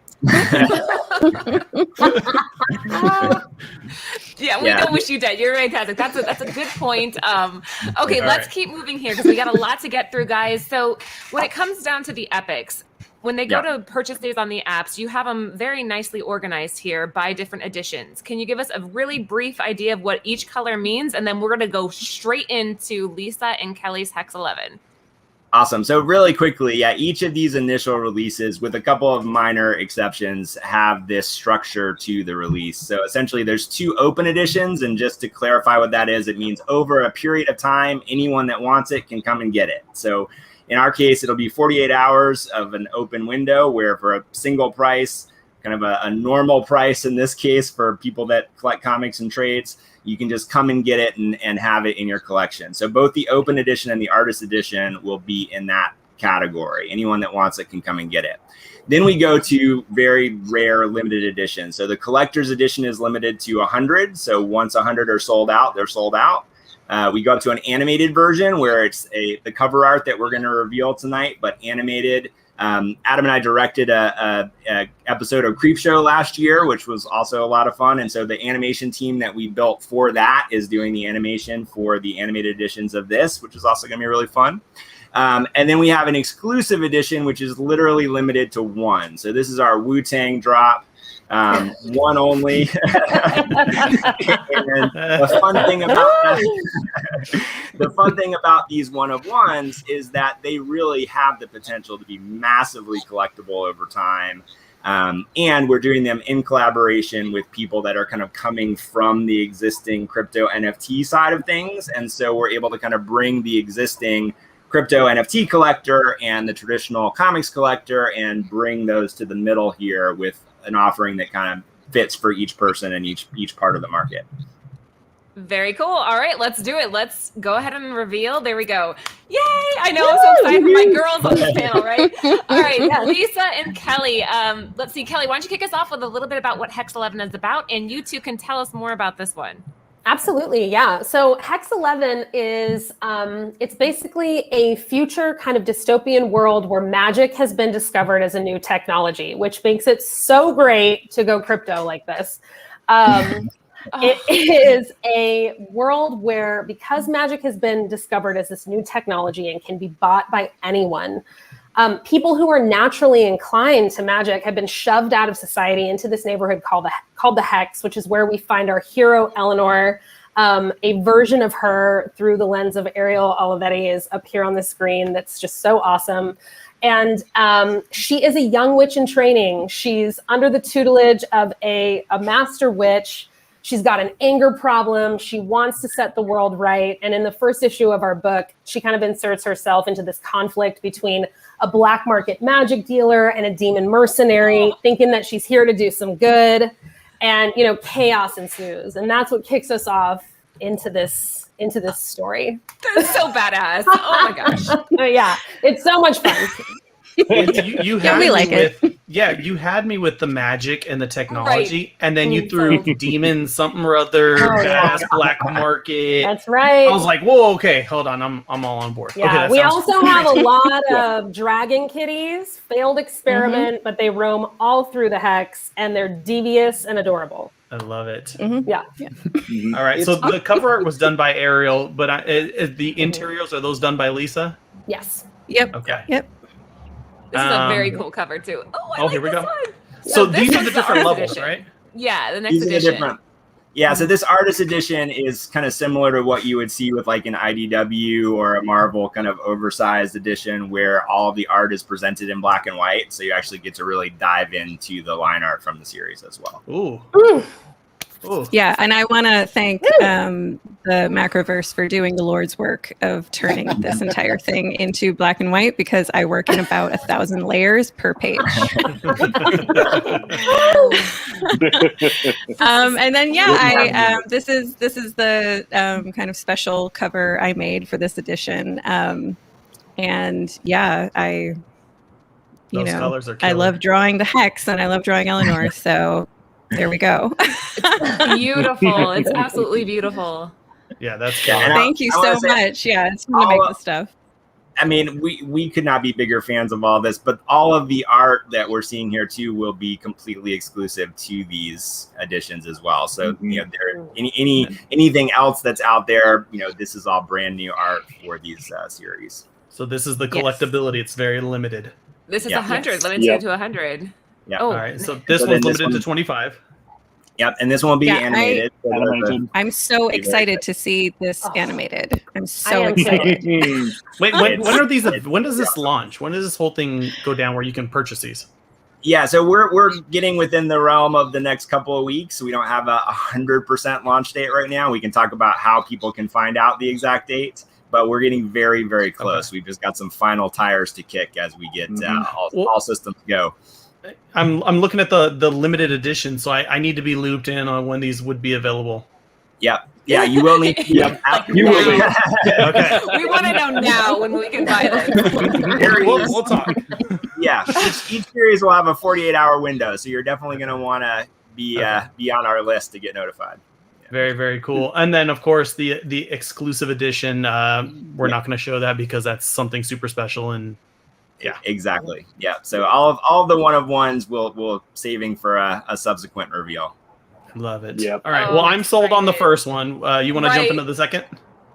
Speaker 1: yeah, we don't wish you dead. You're fantastic. That's a good point. Okay, let's keep moving here because we got a lot to get through, guys. So when it comes down to the epics, when they go to purchase these on the apps, you have them very nicely organized here by different editions. Can you give us a really brief idea of what each color means? And then we're going to go straight into Lisa and Kelly's Hex 11.
Speaker 3: Awesome. So really quickly, each of these initial releases, with a couple of minor exceptions, have this structure to the release. So essentially there's 2 open editions. And just to clarify what that is, it means over a period of time, anyone that wants it can come and get it. So in our case, it'll be 48 hours of an open window where for a single price, kind of a normal price in this case for people that collect comics and trades, you can just come and get it and have it in your collection. So both the open edition and the artist edition will be in that category. Anyone that wants it can come and get it. Then we go to very rare limited editions. So the collector's edition is limited to 100. So once 100 are sold out, they're sold out. We go up to an animated version where it's the cover art that we're going to reveal tonight, but animated. Adam and I directed a episode of Creepshow last year, which was also a lot of fun. And so the animation team that we built for that is doing the animation for the animated editions of this, which is also going to be really fun. And then we have an exclusive edition, which is literally limited to 1. So this is our Wu-Tang drop. 1 only. And the fun thing about these 1 of 1s is that they really have the potential to be massively collectible over time. And we're doing them in collaboration with people that are kind of coming from the existing crypto NFT side of things. And so we're able to kind of bring the existing crypto NFT collector and the traditional comics collector and bring those to the middle here with an offering that kind of fits for each person and each part of the market.
Speaker 1: Very cool. All right, let's do it. Let's go ahead and reveal. There we go. Yay! I know, I'm so excited for my girls on this panel, right? All right, Lisa and Kelly. Let's see, Kelly, why don't you kick us off with a little bit about what Hex 11 is about, and you two can tell us more about this one.
Speaker 5: Absolutely, yeah. So Hex 11 is it's basically a future kind of dystopian world where magic has been discovered as a new technology, which makes it so great to go crypto like this. It is a world where, because magic has been discovered as this new technology and can be bought by anyone, people who are naturally inclined to magic have been shoved out of society into this neighborhood called the Hex, which is where we find our hero Eleanor. A version of her through the lens of Ariel Olivetti is up here on the screen. That's just so awesome. And she is a young witch in training. She's under the tutelage of a master witch. She's got an anger problem. She wants to set the world right. And in the first issue of our book, she kind of inserts herself into this conflict between a black market magic dealer and a demon mercenary, thinking that she's here to do some good. And, you know, chaos ensues. And that's what kicks us off into this story.
Speaker 1: That's so badass. Oh my gosh.
Speaker 5: Yeah, it's so much fun.
Speaker 2: You had me with the magic and the technology, and then you threw demon something or other, badass black market.
Speaker 5: That's right.
Speaker 2: I was like, whoa, okay, hold on, I'm all on board.
Speaker 5: Yeah,
Speaker 2: okay,
Speaker 5: we also have a lot of dragon kitties, failed experiment, but they roam all through the Hex, and they're devious and adorable.
Speaker 2: I love it.
Speaker 5: Yeah.
Speaker 2: All right, so the cover art was done by Ariel, but the interiors, are those done by Lisa?
Speaker 5: Yes.
Speaker 6: Yep.
Speaker 2: Okay.
Speaker 6: Yep.
Speaker 1: This is a very cool cover too. I like
Speaker 2: here we
Speaker 1: this
Speaker 2: go.
Speaker 1: one.
Speaker 2: So
Speaker 1: this
Speaker 2: these are
Speaker 1: is
Speaker 2: the different
Speaker 1: art
Speaker 2: levels,
Speaker 1: edition.
Speaker 2: right?
Speaker 1: Yeah, the next
Speaker 3: These are the
Speaker 1: edition.
Speaker 3: different. Yeah, so this artist edition is kind of similar to what you would see with like an IDW or a Marvel kind of oversized edition where all of the art is presented in black and white. So you actually get to really dive into the line art from the series as well.
Speaker 2: Ooh. Ooh.
Speaker 6: Yeah, and I want to thank the Macroverse for doing the Lord's work of turning this entire thing into black and white, because I work in about 1,000 layers per page. And then this is the kind of special cover I made for this edition. And yeah, I love drawing the Hex and I love drawing Eleanor, so there we go.
Speaker 1: It's beautiful. It's absolutely beautiful.
Speaker 2: Yeah, that's
Speaker 3: cool.
Speaker 6: Thank you so much. Yeah, it's fun to make this stuff.
Speaker 3: I mean, we could not be bigger fans of all this, but all of the art that we're seeing here too will be completely exclusive to these editions as well. So you know, there anything else that's out there, you know, this is all brand new art for these series.
Speaker 2: So this is the collectability. It's very limited.
Speaker 1: This is 100, limited to 100.
Speaker 3: Yeah.
Speaker 2: All right. So this one's limited to 25.
Speaker 3: Yep. And this one will be animated.
Speaker 6: I'm so excited to see this animated. I'm so excited.
Speaker 2: Wait, when are these? When does this launch? When does this whole thing go down where you can purchase these?
Speaker 3: Yeah, so we're getting within the realm of the next couple of weeks. We don't have a 100% launch date right now. We can talk about how people can find out the exact date, but we're getting very, very close. Okay. We've just got some final tires to kick as we get all systems go.
Speaker 2: I'm looking at the limited edition, so I need to be looped in on when these would be available.
Speaker 3: Yep. Yeah, you will need to.
Speaker 2: You will be.
Speaker 1: Okay. We want to know now when we can buy them.
Speaker 2: We'll talk.
Speaker 3: Yeah, each series will have a 48-hour window, so you're definitely going to want to be on our list to get notified. Yeah.
Speaker 2: Very, very cool. And then, of course, the exclusive edition. We're not going to show that because that's something super special and.
Speaker 3: Yeah, exactly. Yeah. So all of the one of ones we'll saving for a subsequent reveal.
Speaker 2: Love it. Yep. All right. Well, I'm sold on the first one. You want to jump into the second?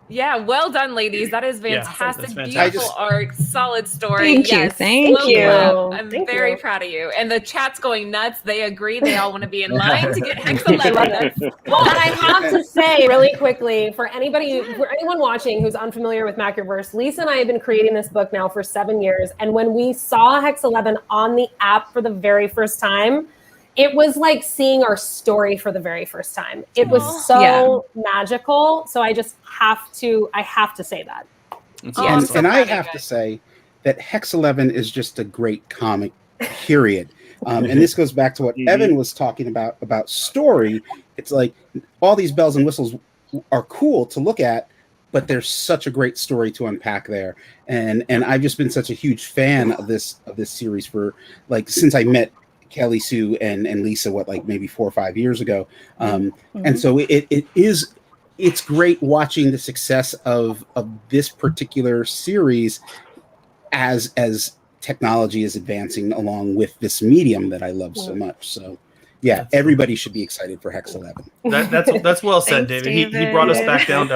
Speaker 1: Yeah. Well done, ladies. That is fantastic.
Speaker 2: Yeah,
Speaker 1: beautiful art. Solid story.
Speaker 6: Thank you.
Speaker 1: I'm very proud of you. And the chat's going nuts. They agree. They all want to be in line to get Hex 11.
Speaker 5: Well, and I have to say really quickly, for anyone watching who's unfamiliar with Macroverse, Lisa and I have been creating this book now for 7 years. And when we saw Hex 11 on the app for the very first time, it was like seeing our story for the very first time. It was so magical. So I have to say that.
Speaker 4: And I have to say that Hex 11 is just a great comic, period. And this goes back to what Evan was talking about story. It's like all these bells and whistles are cool to look at, but there's such a great story to unpack there. And I've just been such a huge fan of this series for since I met Kelly Sue and Lisa, maybe 4 or 5 years ago. And so it is it's great watching the success of this particular series as technology is advancing along with this medium that I love so much. So yeah, everybody should be excited for Hex 11.
Speaker 2: That's well said,
Speaker 1: Thanks,
Speaker 2: David. He brought us back down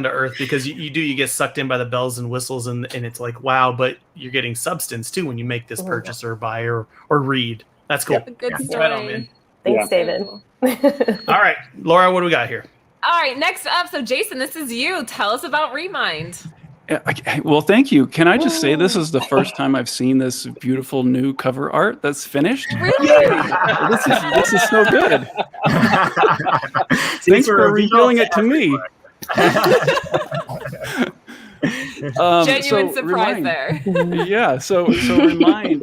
Speaker 2: to earth, because you get sucked in by the bells and whistles, and it's like, wow, but you're getting substance too when you make this purchase or buy or read. That's cool.
Speaker 1: A good story.
Speaker 2: Right on, man.
Speaker 5: Thanks, David.
Speaker 2: All right, Laura, what do we got here?
Speaker 1: All right, next up. So Jason, this is you. Tell us about Remind.
Speaker 8: Well, thank you. Can I just say this is the first time I've seen this beautiful new cover art that's finished?
Speaker 1: Really?
Speaker 8: This is so good. Thanks for revealing it to me.
Speaker 1: Genuine surprise there.
Speaker 8: Yeah. So Remind.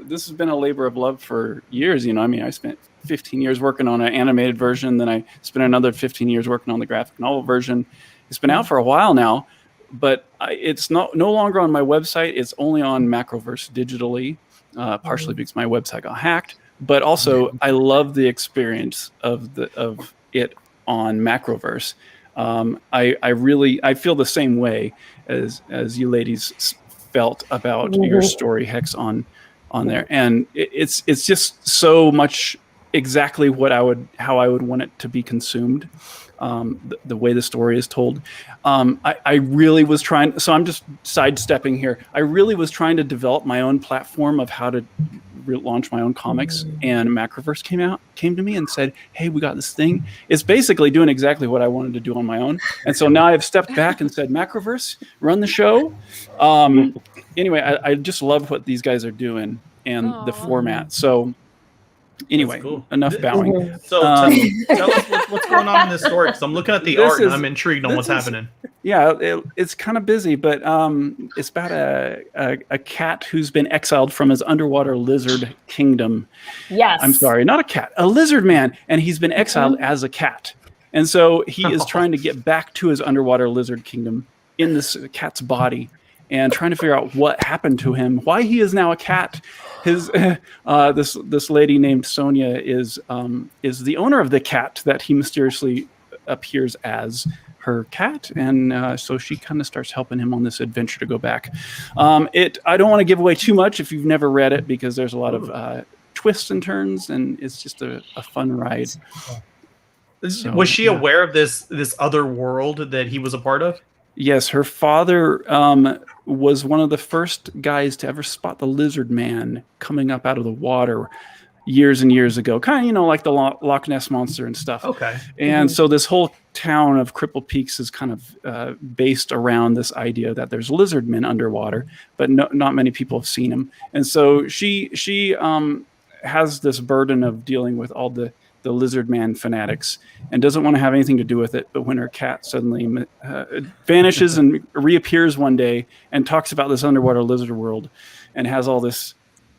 Speaker 8: This has been a labor of love for years. You know, I mean, I spent 15 years working on an animated version, then I spent another 15 years working on the graphic novel version. It's been out for a while now, but it's no longer on my website. It's only on Macroverse digitally, partially because my website got hacked, but also I love the experience of it on Macroverse. I feel the same way as you ladies felt about your story, Hex, on there, and it's just so much exactly how I would want it to be consumed. The way the story is told. I really was trying, so I'm just sidestepping here. I really was trying to develop my own platform of how to launch my own comics, and Macroverse came to me and said, hey, we got this thing. It's basically doing exactly what I wanted to do on my own. And so now I've stepped back and said, Macroverse, run the show. Anyway, I just love what these guys are doing and the format. So anyway,
Speaker 2: cool.
Speaker 8: Enough bowing.
Speaker 2: So tell us what's going on in this story, because I'm looking at the art and I'm intrigued on what's happening.
Speaker 8: Yeah, it's kind of busy, but it's about a cat who's been exiled from his underwater lizard kingdom.
Speaker 5: Yes.
Speaker 8: I'm sorry, not a cat, a lizard man, and he's been exiled as a cat. And so he is trying to get back to his underwater lizard kingdom in this cat's body and trying to figure out what happened to him, why he is now a cat. His this lady named Sonia is the owner of the cat that he mysteriously appears as her cat, and so she kind of starts helping him on this adventure to go back. I don't want to give away too much if you've never read it, because there's a lot of twists and turns, and it's just a fun ride. So,
Speaker 2: was she aware of this other world that he was a part of?
Speaker 8: Yes, her father was one of the first guys to ever spot the lizard man coming up out of the water years and years ago, kind of, like the Loch Ness Monster and stuff.
Speaker 2: Okay.
Speaker 8: And so this whole town of Cripple Peaks is kind of based around this idea that there's lizard men underwater, but not many people have seen them. And so she has this burden of dealing with all the lizard man fanatics and doesn't want to have anything to do with it. But when her cat suddenly vanishes and reappears one day and talks about this underwater lizard world and has all this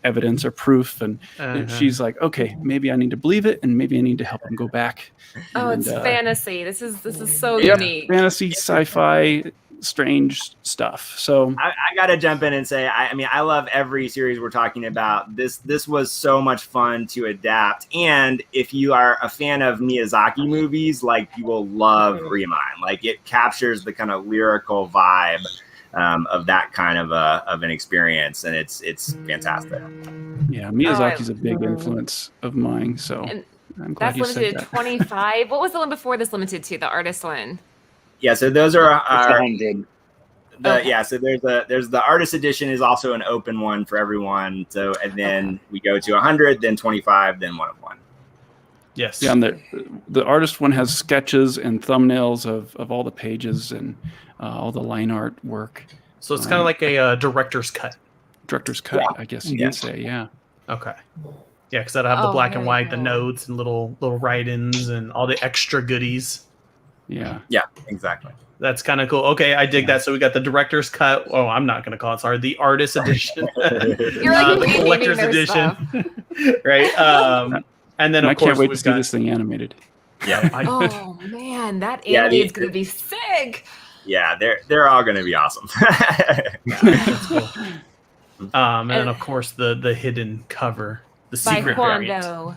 Speaker 8: evidence or proof, and she's like, okay, maybe I need to believe it, and maybe I need to help him go back.
Speaker 1: It's fantasy. This is so unique.
Speaker 8: Fantasy, sci-fi, strange stuff. So
Speaker 3: I gotta jump in and say, I love every series we're talking about. This was so much fun to adapt, and if you are a fan of Miyazaki movies, like, you will love Remind. Like, it captures the kind of lyrical vibe of that kind of an experience, and it's fantastic.
Speaker 8: Yeah, Miyazaki's a big influence of mine, so I'm glad you said that.
Speaker 1: That's limited to 25. What was the one before this limited to, the artist one?
Speaker 3: Yeah, so those are
Speaker 7: 100.
Speaker 3: Yeah, so there's the artist edition is also an open one for everyone. So, and then we go to 100, then 25, then 1 of 1.
Speaker 2: Yes.
Speaker 8: Yeah, and the artist one has sketches and thumbnails of all the pages and all the line art work.
Speaker 2: So it's kind of like a director's cut.
Speaker 8: Director's cut, I guess you could say. Yeah.
Speaker 2: Okay. Yeah, because that'll have the black and white, the notes, and little write-ins, and all the extra goodies.
Speaker 8: Yeah.
Speaker 3: Yeah, exactly.
Speaker 2: That's kind of cool. Okay, I dig that. So we got the director's cut. Oh, I'm not going to call it. Sorry, the artist edition.
Speaker 1: You're like
Speaker 2: the collector's edition. Right. And then,
Speaker 8: I
Speaker 2: of course,
Speaker 8: can't wait to see this thing animated.
Speaker 3: Yeah.
Speaker 1: Oh man, that anime is going to be sick.
Speaker 3: Yeah, they're all going to be awesome.
Speaker 2: That's cool. And then, of course, the hidden cover, the secret variant.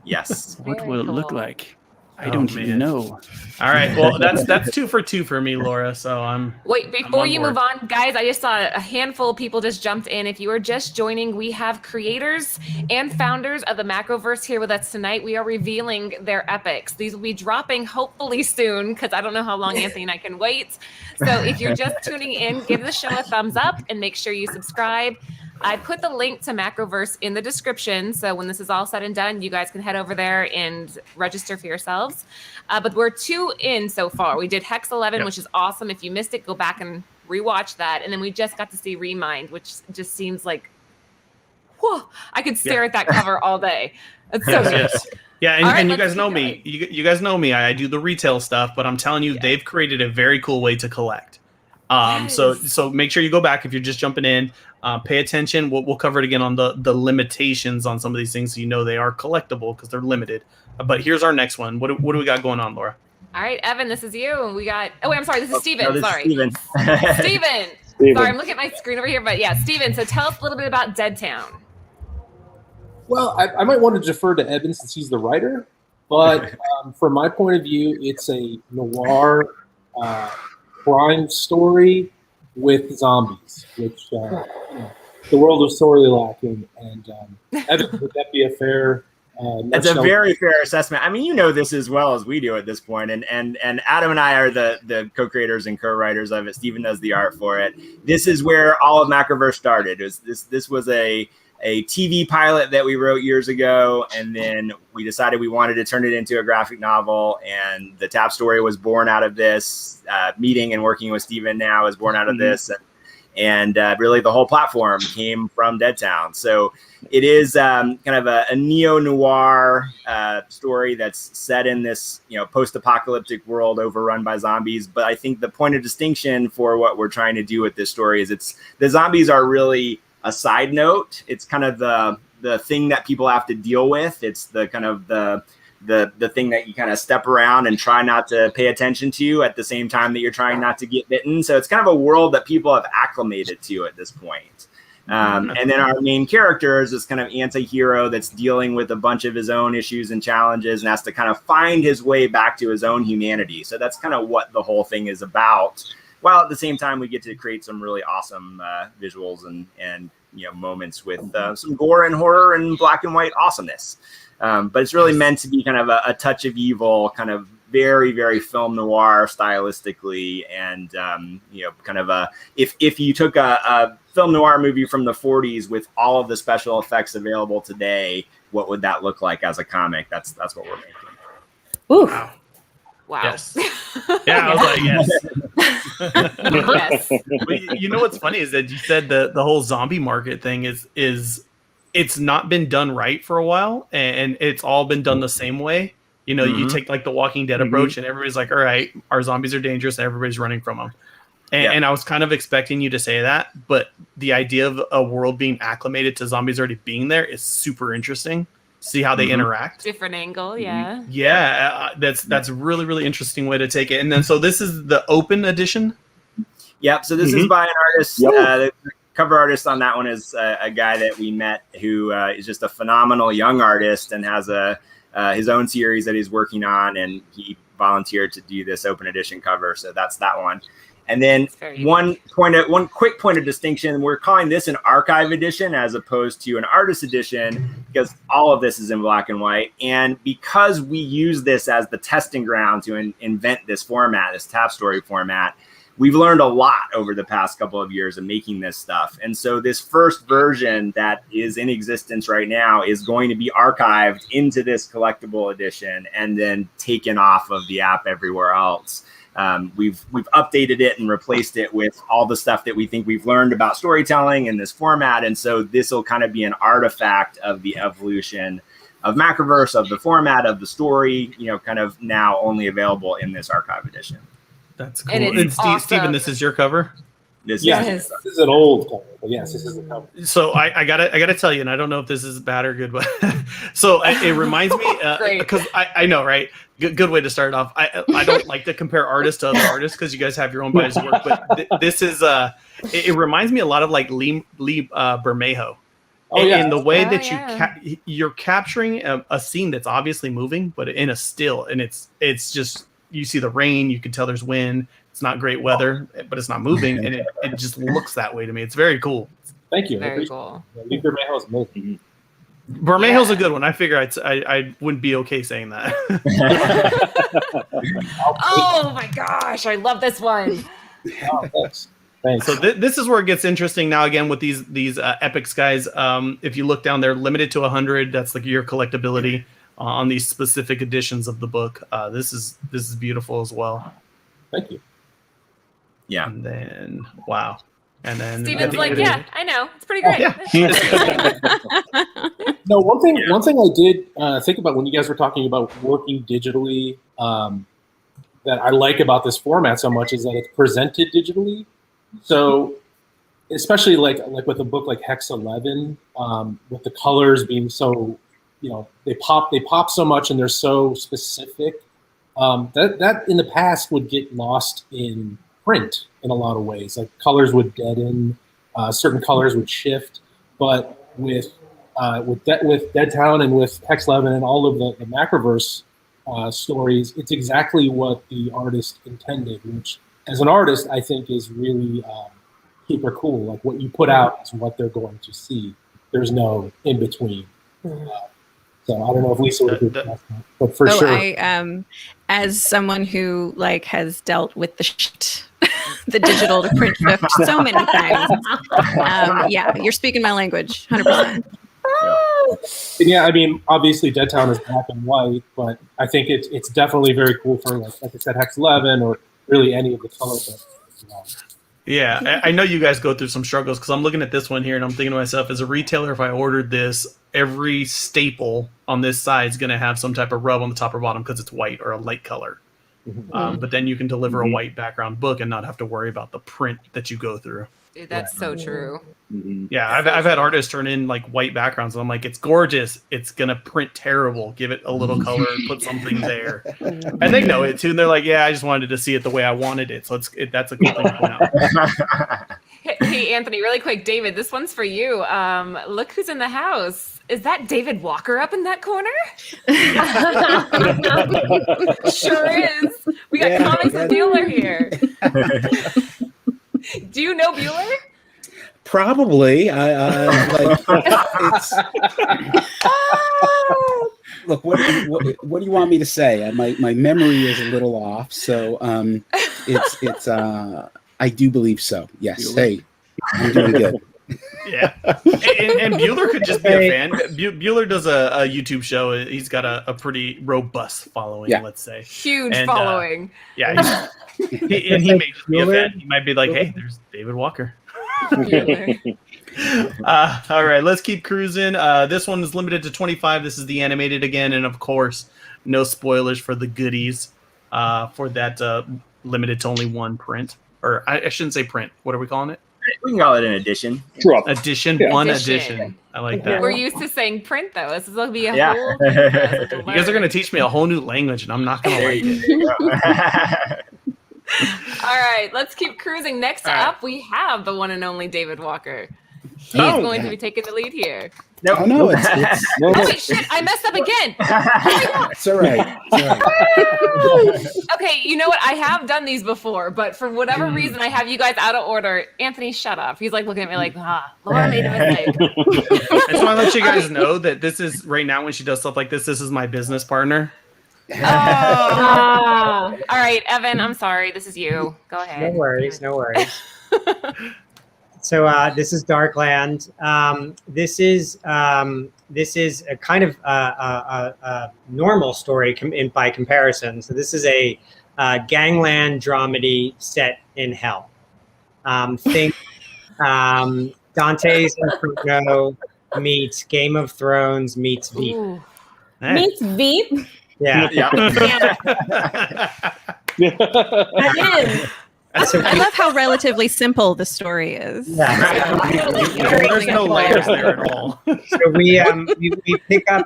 Speaker 3: Yes.
Speaker 8: What will it look like? I don't even know.
Speaker 2: All right, well, that's 2 for 2 for me, Laura. So
Speaker 1: Wait, before you move on, guys, I just saw a handful of people just jumped in. If you are just joining, we have creators and founders of the Macroverse here with us tonight. We are revealing their epics. These will be dropping hopefully soon, because I don't know how long Anthony and I can wait. So if you're just tuning in, give the show a thumbs up and make sure you subscribe. I put the link to Macroverse in the description, so when this is all said and done, you guys can head over there and register for yourselves. But we're 2 in so far. We did Hex 11, which is awesome. If you missed it, go back and rewatch that. And then we just got to see Remind, which just seems like, whew, I could stare at that cover all day. It's so good.
Speaker 2: Yeah, and you guys know me. You guys know me. I do the retail stuff, but I'm telling you, they've created a very cool way to collect. So make sure you go back if you're just jumping in. Pay attention. We'll cover it again on the limitations on some of these things, so you know they are collectible because they're limited. But here's our next one. What do we got going on, Laura?
Speaker 1: All right, Evan, this is you. We got. Oh, wait, I'm sorry. This is Steven.
Speaker 3: No, this
Speaker 1: sorry,
Speaker 3: is Steven.
Speaker 1: Steven. Sorry, I'm looking at my screen over here. But yeah, Steven. So tell us a little bit about Dead Town.
Speaker 9: Well, I might want to defer to Evan since he's the writer, but from my point of view, it's a noir crime story with zombies, which the world is sorely lacking. And Evan, would that be a fair?
Speaker 3: That's a very fair assessment. I mean, you know this as well as we do at this point. And Adam and I are the co-creators and co-writers of it. Steven does the art for it. This is where all of Macroverse started. This was a TV pilot that we wrote years ago, and then we decided we wanted to turn it into a graphic novel, and the Tap story was born out of this. Meeting and working with Steven now is born out of this, and really the whole platform came from Dead Town. So it is kind of a neo-noir story that's set in this post-apocalyptic world overrun by zombies. But I think the point of distinction for what we're trying to do with this story is the zombies are really a side note. It's kind of the thing that people have to deal with. It's the kind of the thing that you kind of step around and try not to pay attention to at the same time that you're trying not to get bitten. So it's kind of a world that people have acclimated to at this point. And then our main character is this kind of anti-hero that's dealing with a bunch of his own issues and challenges and has to kind of find his way back to his own humanity. So that's kind of what the whole thing is about. While at the same time, we get to create some really awesome visuals and moments with some gore and horror and black and white awesomeness. But it's really meant to be kind of a touch of evil, kind of very, very film noir stylistically, and kind of if you took a film noir movie from the 40s with all of the special effects available today, what would that look like as a comic? That's what we're making.
Speaker 5: Ooh.
Speaker 1: Wow.
Speaker 2: Yes. Yeah, I was like, yes.
Speaker 1: Yes.
Speaker 2: You know what's funny is that you said the whole zombie market thing is it's not been done right for a while, and it's all been done the same way. You take like the Walking Dead approach, and everybody's like, all right, our zombies are dangerous, and everybody's running from them. And I was kind of expecting you to say that, but the idea of a world being acclimated to zombies already being there is super interesting. See how they interact.
Speaker 1: Different angle, yeah.
Speaker 2: Yeah, that's a really, really interesting way to take it. And then, so this is the open edition?
Speaker 3: Yep, so this is by an artist. The cover artist on that one is a guy that we met who is just a phenomenal young artist and has his own series that he's working on, and he volunteered to do this open edition cover, so that's that one. And then one quick point of distinction, we're calling this an archive edition as opposed to an artist edition because all of this is in black and white. And because we use this as the testing ground to invent this format, this Tap story format, we've learned a lot over the past couple of years of making this stuff. And so this first version that is in existence right now is going to be archived into this collectible edition and then taken off of the app everywhere else. We've updated it and replaced it with all the stuff that we think we've learned about storytelling in this format. And so this will kind of be an artifact of the evolution of Macroverse, of the format, of the story, kind of now only available in this archive edition.
Speaker 2: That's cool. And awesome. Steven, this is your cover?
Speaker 9: This is an old cover, but yes, this is the cover.
Speaker 2: So I gotta tell you, and I don't know if this is bad or good, but so it reminds me because I know, right? Good way to start off. I don't like to compare artists to other artists because you guys have your own bodies of work, but this is it reminds me a lot of like Lee Bermejo. in the way that you're capturing a scene that's obviously moving, but in a still, and it's just, you see the rain, you can tell there's wind. It's not great weather, but it's not moving, and it just looks that way to me. It's very cool.
Speaker 9: Thank you.
Speaker 1: Very cool.
Speaker 9: Lee Bermejo is amazing.
Speaker 2: Bermejo's a good one. I figure I wouldn't be okay saying that.
Speaker 1: Oh my gosh, I love this one.
Speaker 9: Oh, thanks.
Speaker 2: So this is where it gets interesting now. Again, with these epics guys, if you look down, they're limited to 100. That's like your collectability on these specific editions of the book. This is beautiful as well.
Speaker 9: Thank you.
Speaker 3: Yeah.
Speaker 2: And then wow. And then
Speaker 1: Steven's like, yeah, I know. It's pretty great.
Speaker 9: No, one thing I did think about when you guys were talking about working digitally, that I like about this format so much is that it's presented digitally. So, especially like with a book like Hex 11, with the colors being so, they pop so much and they're so specific. That in the past would get lost in print in a lot of ways. Like colors would deaden, certain colors would shift, but with Dead Town and with Hex 11 and all of the Macroverse stories, it's exactly what the artist intended, which as an artist I think is really super cool. Like what you put out is what they're going to see. There's no in between. So I don't know if Lisa would agree with that, but for sure.
Speaker 6: I as someone who has dealt with the digital to print shift so many times. Yeah, you're speaking my language, 100%.
Speaker 9: Yeah, I mean, obviously Dead Town is black and white, but I think it's definitely very cool for like I said, Hex 11 or really any of the color books.
Speaker 2: Yeah, I know you guys go through some struggles because I'm looking at this one here and I'm thinking to myself, as a retailer, if I ordered this, every staple on this side is going to have some type of rub on the top or bottom because it's white or a light color. But then you can deliver a white background book and not have to worry about the print that you go through.
Speaker 1: Dude, that's so true.
Speaker 2: Yeah, I've had artists turn in like white backgrounds and I'm like, it's gorgeous. It's going to print terrible. Give it a little color, put something there. And they know it too. And they're like, yeah, I just wanted to see it the way I wanted it. So that's a cool thing to point out.
Speaker 1: Hey, Anthony, really quick. David, this one's for you. Look who's in the house. Is that David Walker up in that corner? Sure is. We got Comics and Bueller here. Do you know Bueller?
Speaker 4: Probably. It's. Look, what do you want me to say? My memory is a little off, so it's. I do believe so. Yes. Bueller. Hey, you're doing good.
Speaker 2: Yeah, and Bueller could just be a fan. Bueller does a YouTube show. He's got a pretty robust following, let's say.
Speaker 1: Huge following.
Speaker 2: Yeah, he may just be a fan. He might be like, hey, there's David Walker. All right, let's keep cruising. This one is limited to 25. This is the animated again, and of course, no spoilers for the goodies for that limited to only one print. Or I shouldn't say print. What are we calling it?
Speaker 3: We can call it an edition.
Speaker 2: Edition, one edition. I like that.
Speaker 1: We're used to saying print, though. This is going to be a whole
Speaker 2: You guys are going to teach me a whole new language, and I'm not going to like it.
Speaker 1: All right, let's keep cruising. Next up, we have the one and only David Walker. He's going to be taking the lead here.
Speaker 4: No, it's
Speaker 1: wait, shit, I messed up again.
Speaker 4: It's all right.
Speaker 1: Okay, you know what? I have done these before, but for whatever reason, I have you guys out of order. Anthony, shut up. He's like looking at me like, Laura made a mistake.
Speaker 2: I just want to let you guys know that this is right now when she does stuff like this is my business partner.
Speaker 1: All right, Evan, I'm sorry. This is you. Go ahead.
Speaker 10: No worries. So this is Darkland. This is a kind of a normal story by comparison. So this is a gangland dramedy set in hell. Think Dante's Inferno meets Game of Thrones meets Veep.
Speaker 5: Meets Veep?
Speaker 10: Yeah.
Speaker 6: I love how relatively simple the story is.
Speaker 2: There's no layers there at all.
Speaker 10: So we pick up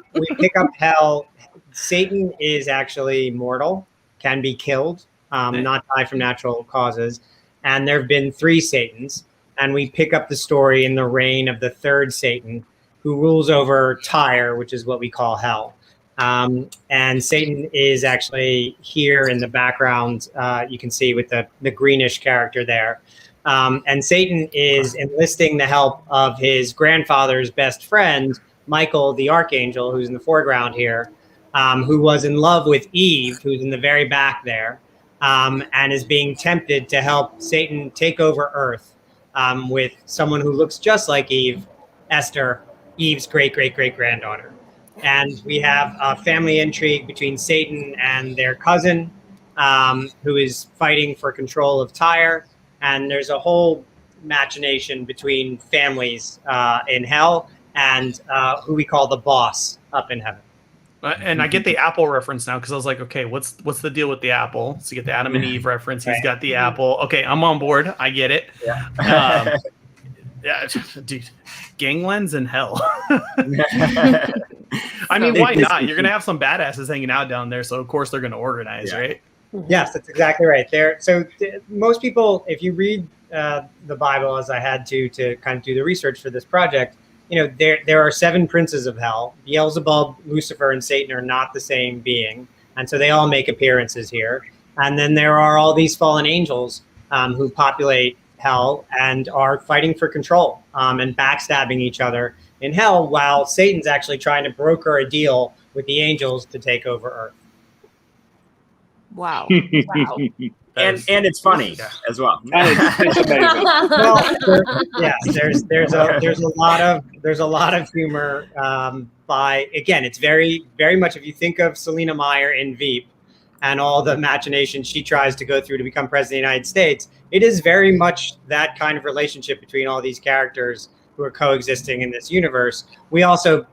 Speaker 10: hell. Satan is actually mortal, can be killed, not die from natural causes. And there have been 3 Satans. And we pick up the story in the reign of the 3rd Satan. who rules over Tyre, which is what we call hell. And Satan is actually here in the background. You can see with the greenish character there. And Satan is enlisting the help of his grandfather's best friend, Michael, the archangel, who's in the foreground here, who was in love with Eve, who's in the very back there, and is being tempted to help Satan take over Earth with someone who looks just like Eve, Esther, Eve's great-great-great-granddaughter. And we have a family intrigue between Satan and their cousin, who is fighting for control of Tyre. And there's a whole machination between families in hell and who we call the boss up in heaven.
Speaker 2: And I get the apple reference now because I was like, okay, what's the deal with the apple? So you get the Adam and Eve reference. He's got the apple. Okay, I'm on board. I get it.
Speaker 3: Yeah.
Speaker 2: Yeah, dude, ganglands in hell. I mean, why not? You're gonna have some badasses hanging out down there, so of course they're gonna organize, right?
Speaker 10: Yes, that's exactly right. Most people, if you read the Bible, as I had to kind of do the research for this project, there are 7 princes of hell. Beelzebub, Lucifer, and Satan are not the same being, and so they all make appearances here. And then there are all these fallen angels who populate hell and are fighting for control and backstabbing each other in hell, while Satan's actually trying to broker a deal with the angels to take over Earth.
Speaker 1: Wow.
Speaker 3: And it's funny as well.
Speaker 7: It's amazing.
Speaker 10: Well, there's a lot of humor. It's very, very much, if you think of Selena Meyer in Veep and all the machinations she tries to go through to become president of the United States, it is very much that kind of relationship between all these characters who are coexisting in this universe. We also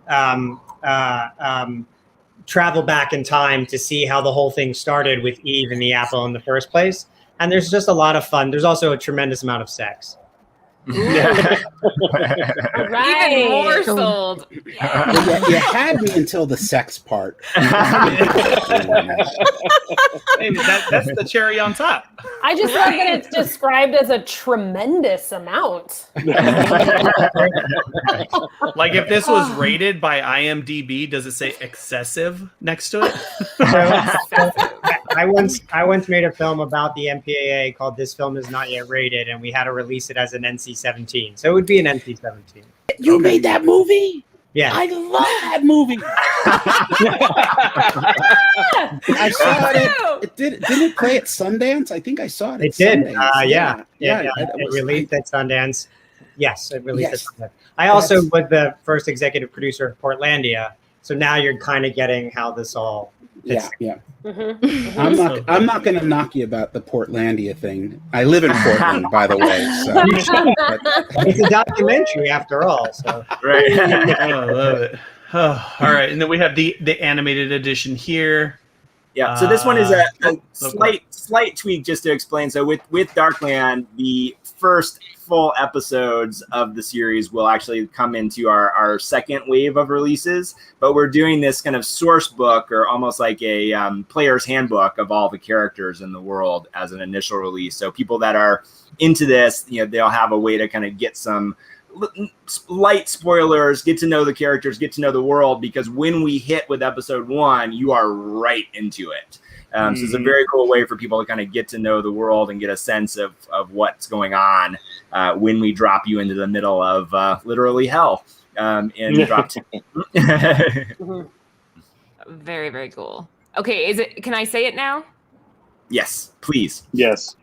Speaker 10: travel back in time to see how the whole thing started with Eve and the apple in the first place. And there's just a lot of fun. There's also a tremendous amount of sex.
Speaker 1: Right. Even more sold.
Speaker 4: Yeah, you had me until the sex part.
Speaker 2: Hey, that's the cherry on top.
Speaker 5: I just love that it's described as a tremendous amount.
Speaker 2: Like if this was rated by IMDb, does it say excessive next to it?
Speaker 10: I once made a film about the MPAA called "This Film Is Not Yet Rated," and we had to release it as an NC-17. So it would be an NC-17.
Speaker 4: You made that movie?
Speaker 10: Yeah,
Speaker 4: I love that movie. I saw it. Didn't it play at Sundance? I think I saw it.
Speaker 10: It did.
Speaker 4: Sundance.
Speaker 10: It released at Sundance. Yes, it released at Sundance. I also was the first executive producer of Portlandia. So now you're kind of getting how this all fits.
Speaker 4: Yeah. Mm-hmm. I'm not going to knock you about the Portlandia thing. I live in Portland, by the way. So.
Speaker 10: It's a documentary after all. So.
Speaker 3: Right.
Speaker 2: I love it. Oh, all right, and then we have the animated edition here.
Speaker 3: Yeah. So this one is a slight tweak just to explain. So with Darkland, the first full episodes of the series will actually come into our second wave of releases, but we're doing this kind of source book or almost like a player's handbook of all the characters in the world as an initial release. So people that are into this, they'll have a way to kind of get some light spoilers, get to know the characters, get to know the world, because when we hit with episode 1, you are right into it. So it's a very cool way for people to kind of get to know the world and get a sense of what's going on when we drop you into the middle of literally hell in drop 2.
Speaker 1: Very, very cool. Okay, can I say it now?
Speaker 3: Yes, please.
Speaker 7: Yes.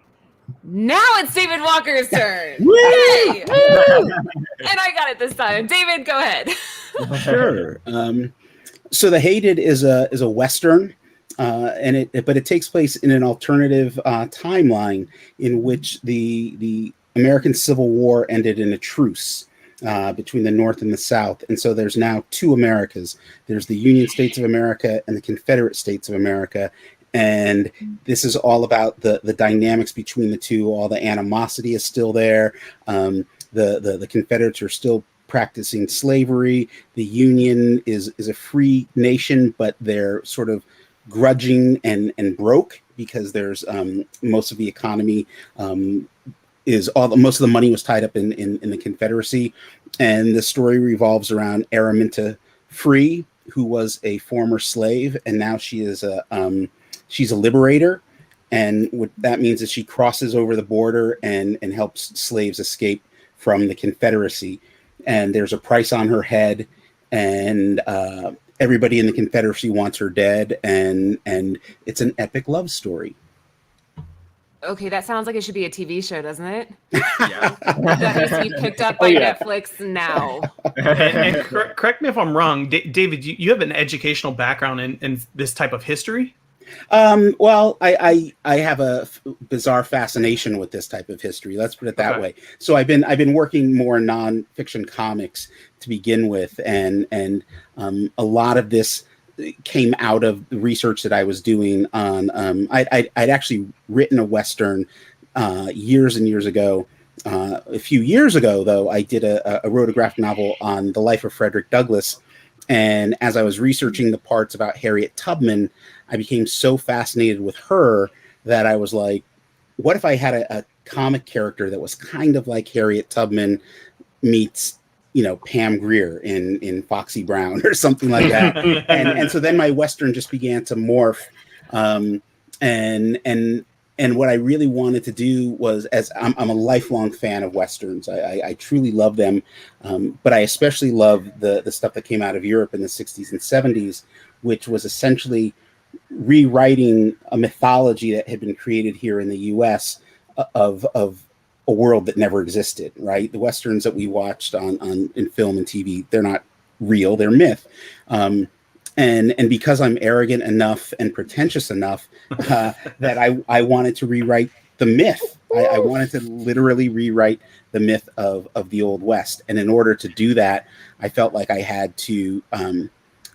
Speaker 1: Now it's David Walker's turn. Yay! And I got it this time. David, go ahead.
Speaker 4: Sure. So The Hated is a Western. But it takes place in an alternative timeline in which the American Civil War ended in a truce between the North and the South. And so there's now 2 Americas. There's the Union States of America and the Confederate States of America. And this is all about the dynamics between the two. All the animosity is still there. The Confederates are still practicing slavery. The Union is a free nation, but they're sort of grudging and broke because there's most of the economy most of the money was tied up in the Confederacy, and the story revolves around Araminta Free, who was a former slave, and now she's a liberator. And what that means is she crosses over the border and helps slaves escape from the Confederacy. And there's a price on her head, and everybody in the Confederacy wants her dead, and it's an epic love story.
Speaker 1: Okay, that sounds like it should be a TV show, doesn't it?
Speaker 3: Yeah.
Speaker 1: That needs to be picked up by Netflix now.
Speaker 2: And correct me if I'm wrong, David. You have an educational background in this type of history.
Speaker 4: Well, I have a bizarre fascination with this type of history. Let's put it that way. So I've been working more nonfiction comics to begin with, and a lot of this came out of the research that I was doing on. I'd actually written a Western years and years ago. A few years ago, though, I did a rotographic novel on the life of Frederick Douglass. And as I was researching the parts about Harriet Tubman, I became so fascinated with her that I was like, what if I had a comic character that was kind of like Harriet Tubman meets, Pam Grier in Foxy Brown or something like that. and so then my Western just began to morph. And what I really wanted to do was, as I'm a lifelong fan of Westerns, I truly love them. But I especially love the stuff that came out of Europe in the 60s and 70s, which was essentially rewriting a mythology that had been created here in the US of a world that never existed, right? The Westerns that we watched in film and TV, they're not real, they're myth. And because I'm arrogant enough and pretentious enough that I wanted to rewrite the myth. I wanted to literally rewrite the myth of the Old West. And in order to do that, I felt like I had to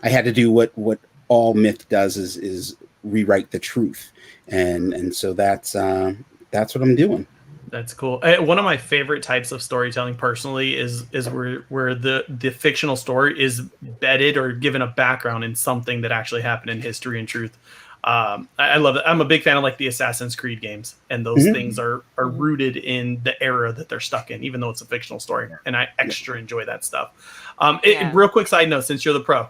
Speaker 4: do what all myth does is rewrite the truth. And so that's what I'm doing.
Speaker 2: That's cool. One of my favorite types of storytelling personally is where the fictional story is bedded or given a background in something that actually happened in history and truth. I love it. I'm a big fan of like the Assassin's Creed games, and those things are rooted in the era that they're stuck in, even though it's a fictional story. And I extra enjoy that stuff. Real quick side note, since you're the pro,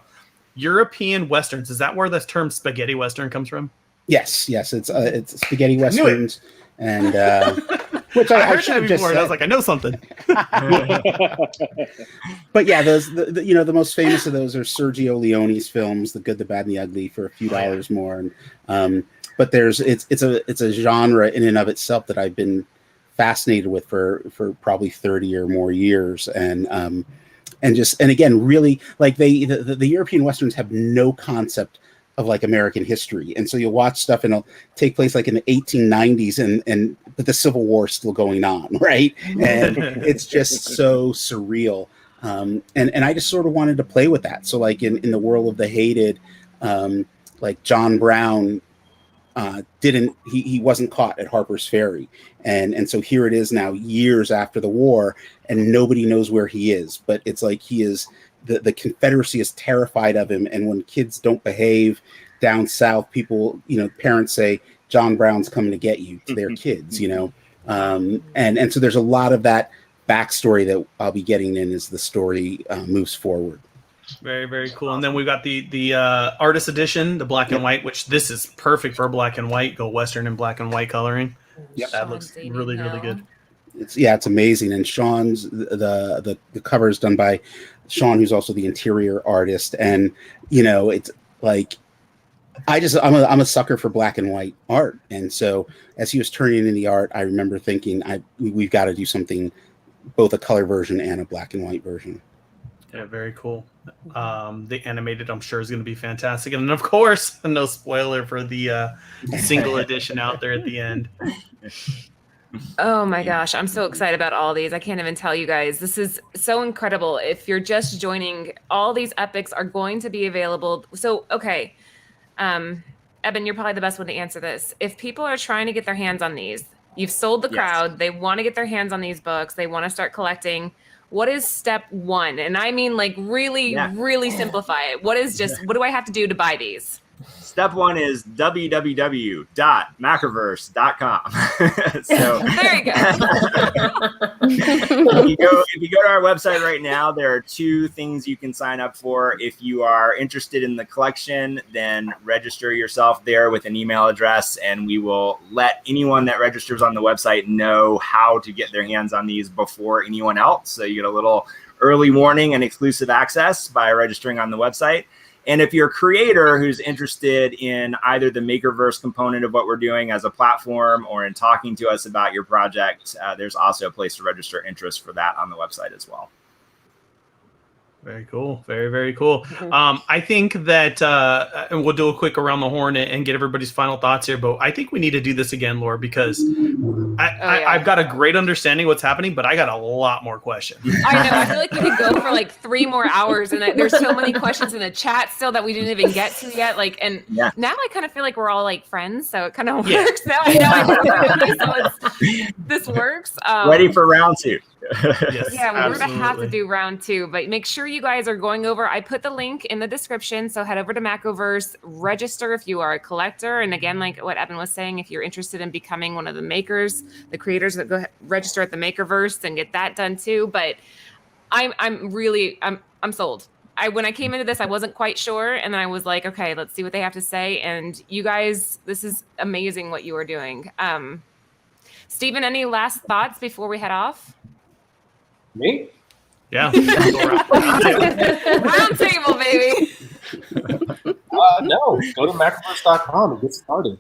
Speaker 2: European Westerns, is that where the term spaghetti Western comes from?
Speaker 4: Yes. It's spaghetti Westerns. And which I heard that before, and
Speaker 2: I was like, I know something.
Speaker 4: But yeah, those the most famous of those are Sergio Leone's films, The Good, the Bad, and the Ugly, for a few dollars more. And but it's a genre in and of itself that I've been fascinated with for probably 30 or more years. And again, really, like the European Westerns have no concept of like American history, and so you'll watch stuff and it'll take place like in the 1890s, but the Civil War is still going on, right? And it's just so surreal. And I just sort of wanted to play with that. So like in the world of the hated, like John Brown he wasn't caught at Harper's Ferry, and so here it is now, years after the war, and nobody knows where he is. But it's like he is. The Confederacy is terrified of him, and when kids don't behave down south, people, parents say, John Brown's coming to get you to their kids, and so there's a lot of that backstory that I'll be getting in as the story moves forward.
Speaker 2: Very, very cool. And then we've got the artist edition, the black and white, which this is perfect for black and white. Go Western and black and white coloring. Yep. That looks really, really good.
Speaker 4: It's amazing. And Sean's the cover is done by Sean, who's also the interior artist. And it's like I'm a sucker for black and white art. And so as he was turning in the art, I remember thinking we've got to do something, both a color version and a black and white version.
Speaker 2: Yeah, very cool. The animated, I'm sure, is going to be fantastic. And of course, no spoiler for the single edition out there at the end.
Speaker 1: Oh my gosh, I'm so excited about all these. I can't even tell you guys. This is so incredible. If you're just joining, all these epics are going to be available. So, okay. Eben, you're probably the best one to answer this. If people are trying to get their hands on these, you've sold the crowd, they want to get their hands on these books, they want to start collecting. What is step one? And I mean, like, really, really simplify it. What do I have to do to buy these?
Speaker 3: Step one is www.macroverse.com. So
Speaker 1: there you go.
Speaker 3: if you go to our website right now, there are 2 things you can sign up for. If you are interested in the collection, then register yourself there with an email address, and we will let anyone that registers on the website know how to get their hands on these before anyone else. So you get a little early warning and exclusive access by registering on the website. And if you're a creator who's interested in either the Makerverse component of what we're doing as a platform or in talking to us about your project, there's also a place to register interest for that on the website as well.
Speaker 2: Very cool. Very, very cool. I think that, and we'll do a quick around the horn and get everybody's final thoughts here, but I think we need to do this again, Laura, because I've got a great understanding of what's happening, but I got a lot more questions.
Speaker 1: I know. I feel like we could go for like 3 more hours, and there's so many questions in the chat still that we didn't even get to yet. Like, and now I kind of feel like we're all like friends, so it kind of works now. This works.
Speaker 3: Ready for round 2.
Speaker 2: Yes,
Speaker 1: yeah, we're going to have to do round 2, but make sure you guys are going over. I put the link in the description, so head over to Macroverse, register if you are a collector. And again, like what Evan was saying, if you're interested in becoming one of the makers, the creators, that go register at the Makerverse and get that done too. But I'm sold. When I came into this, I wasn't quite sure, and then I was like, okay, let's see what they have to say. And you guys, this is amazing what you are doing. Stephen, any last thoughts before we head off?
Speaker 9: Me?
Speaker 2: Yeah.
Speaker 1: Round table, baby.
Speaker 9: No, go to macroverse.com and get started.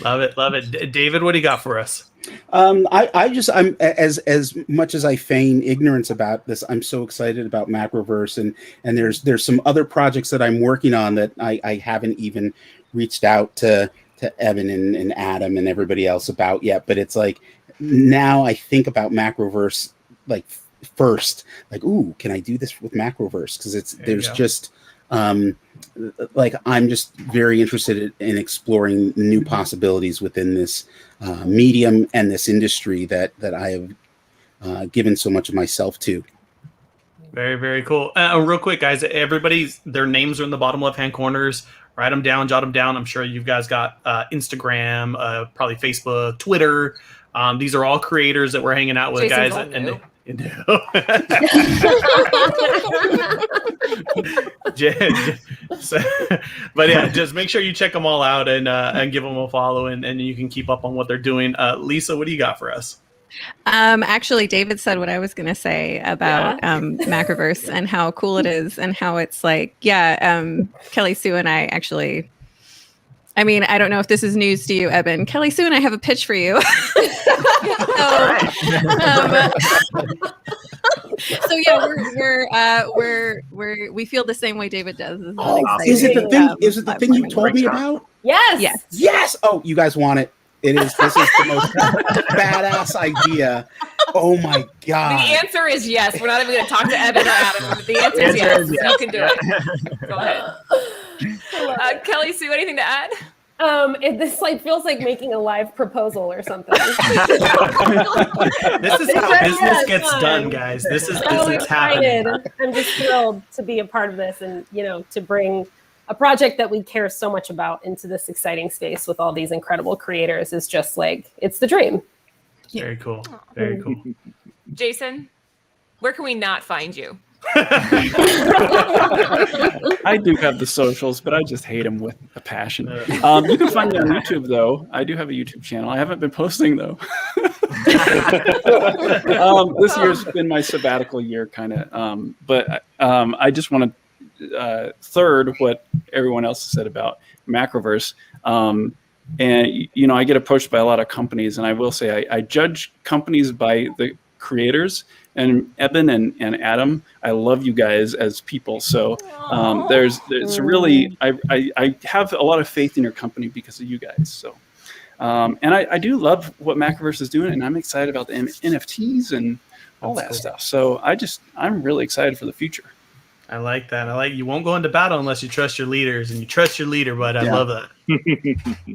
Speaker 2: Love it. Love it. David, what do you got for us?
Speaker 4: I'm as much as I feign ignorance about this, I'm so excited about Macroverse, and there's some other projects that I'm working on that I haven't even reached out to Evan and Adam and everybody else about yet. But it's like, now I think about Macroverse like first, like, ooh, can I do this with Macroverse? Because there's just like, I'm just very interested in exploring new possibilities within this medium and this industry that I have given so much of myself to. Very,
Speaker 2: very cool. Real quick, guys, their names are in the bottom left-hand corners. Write them down, jot them down. I'm sure you guys got Instagram, probably Facebook, Twitter. These are all creators that we're hanging out with,
Speaker 1: Jason's
Speaker 2: guys. But yeah, just make sure you check them all out and give them a follow, and you can keep up on what they're doing. Lisa, what do you got for us?
Speaker 6: Actually, David said what I was going to say about Macroverse and how cool it is, and how it's like, Kelly Sue and I actually, I mean, I don't know if this is news to you, Eben. Kelly Sue and I have a pitch for you. So yeah, we feel the same way David does.
Speaker 4: Is it the thing? Is it the thing you told me about?
Speaker 5: Yes.
Speaker 4: Yes. Oh, you guys want it? This is the most badass idea. Oh my god.
Speaker 1: The answer is yes. We're not even going to talk to Evan or Adam. The answer is yes. You can do it. Go ahead. Kelly Sue, anything to add?
Speaker 5: This feels like making a live proposal or something.
Speaker 2: This is how business gets done, guys. This is business happening.
Speaker 5: I'm just thrilled to be a part of this, and to bring a project that we care so much about into this exciting space with all these incredible creators is just like, it's the dream.
Speaker 2: Very cool. Very cool.
Speaker 1: Jason, where can we not find you?
Speaker 8: I do have the socials, but I just hate them with a passion. You can find me on YouTube, though. I do have a YouTube channel. I haven't been posting, though. This year's been my sabbatical year, kind of. But I just want to third what everyone else has said about Macroverse. And, I get approached by a lot of companies, and I will say I judge companies by the creators. And Eben and Adam, I love you guys as people. So it's really, I have a lot of faith in your company because of you guys. So, and I do love what Macroverse is doing, and I'm excited about the NFTs and all that stuff. So I'm really excited for the future.
Speaker 2: I like that. You won't go into battle unless you trust your leaders, and you trust your leader, but I love that.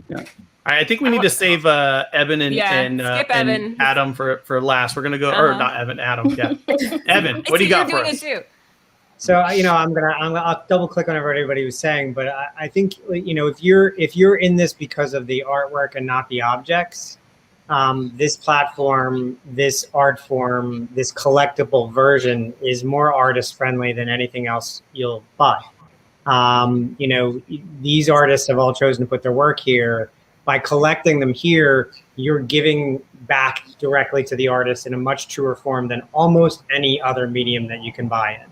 Speaker 2: Yeah. All right, I think we need to save Evan and Adam for last. We're going to go, or not Evan, Adam. Yeah. Evan, what do you got for us?
Speaker 10: So I'll double click on what everybody was saying, but I think if you're in this because of the artwork and not the objects, this platform, this art form, this collectible version is more artist friendly than anything else you'll buy. These artists have all chosen to put their work here. By collecting them here, you're giving back directly to the artist in a much truer form than almost any other medium that you can buy in.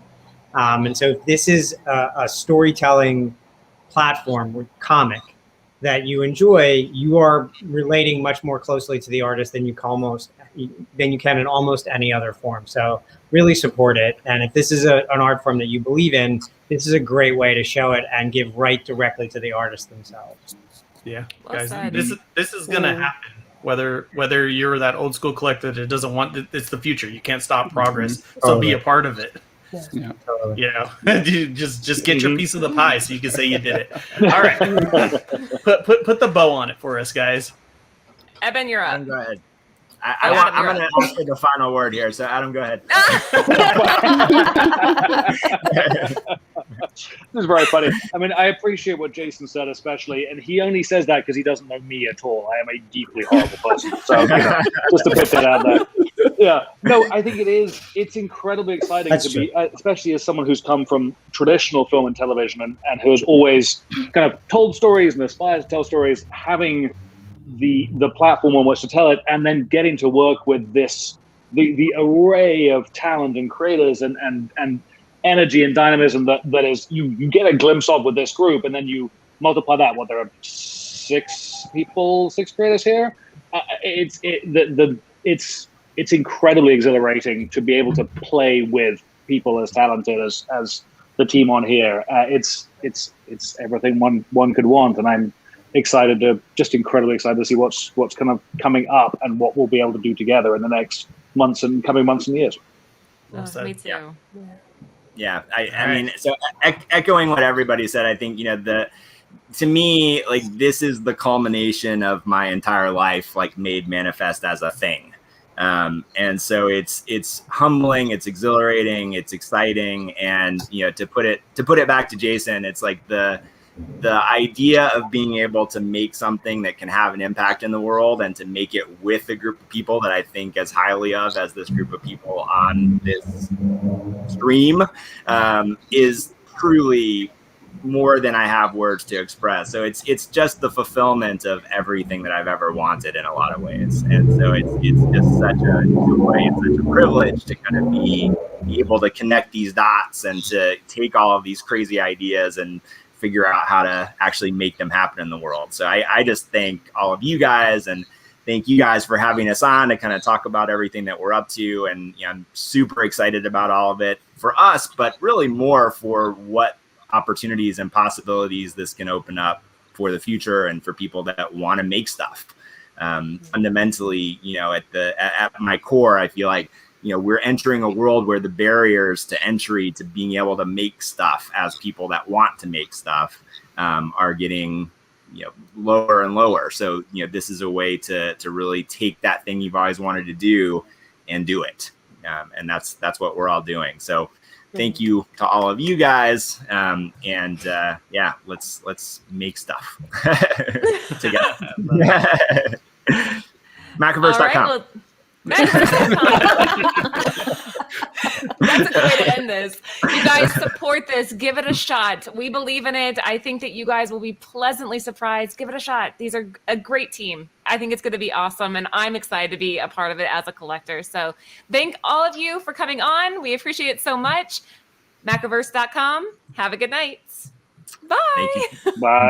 Speaker 10: And so if this is a storytelling platform or comic that you enjoy, you are relating much more closely to the artist than you can in almost any other form. So really support it. And if this is an art form that you believe in, this is a great way to show it and give right directly to the artists themselves.
Speaker 2: Yeah,
Speaker 1: Well
Speaker 2: guys,
Speaker 1: said.
Speaker 2: this is gonna happen. Whether you're that old school collector that doesn't want it's the future. You can't stop progress. So be a part of it.
Speaker 10: Yeah. Totally.
Speaker 2: You just get your piece of the pie so you can say you did it. All right, put the bow on it for us, guys.
Speaker 1: Eben, you're up.
Speaker 3: Adam, go ahead. I'm going to ask for the final word here. So Adam, go ahead.
Speaker 7: This is very funny. I mean, I appreciate what Jason said, especially, and he only says that because he doesn't know me at all. I am a deeply horrible person. So just to put that out there. Yeah. No, I think it's incredibly exciting to be, especially as someone who's come from traditional film and television and who has always kind of told stories and aspires to tell stories, having the platform on which to tell it, and then getting to work with the array of talent and creators and energy and dynamism that is you get a glimpse of with this group, and then you multiply that. What, there are 6 creators here. It's incredibly exhilarating to be able to play with people as talented as the team on here. It's everything one could want, and I'm incredibly excited to see what's kind of coming up and what we'll be able to do together in the next coming months and years.
Speaker 1: Me too.
Speaker 3: Yeah, I mean, so echoing what everybody said, I think to me, like, this is the culmination of my entire life, like, made manifest as a thing. And so it's humbling, it's exhilarating, it's exciting, and to put it back to Jason, it's like the idea of being able to make something that can have an impact in the world and to make it with a group of people that I think as highly of as this group of people on this stream is truly more than I have words to express. So it's just the fulfillment of everything that I've ever wanted in a lot of ways. And so it's just such a joy and such a privilege to kind of be able to connect these dots and to take all of these crazy ideas and figure out how to actually make them happen in the world. So I just thank all of you guys, and thank you guys for having us on to kind of talk about everything that we're up to. And I'm super excited about all of it for us, but really more for what opportunities and possibilities this can open up for the future and for people that want to make stuff. Fundamentally, at my core, I feel like we're entering a world where the barriers to entry to being able to make stuff as people that want to make stuff are getting lower and lower. So this is a way to really take that thing you've always wanted to do and do it, and that's what we're all doing. So thank you to all of you guys, and let's make stuff together. Macroverse.com.
Speaker 1: That's a good way to end this. You guys support this. Give it a shot. We believe in it. I think that you guys will be pleasantly surprised. Give it a shot. These are a great team. I think it's going to be awesome, and I'm excited to be a part of it as a collector. So thank all of you for coming on. We appreciate it so much. Macroverse.com. Have a good night. Bye.
Speaker 3: Thank you.
Speaker 7: Bye.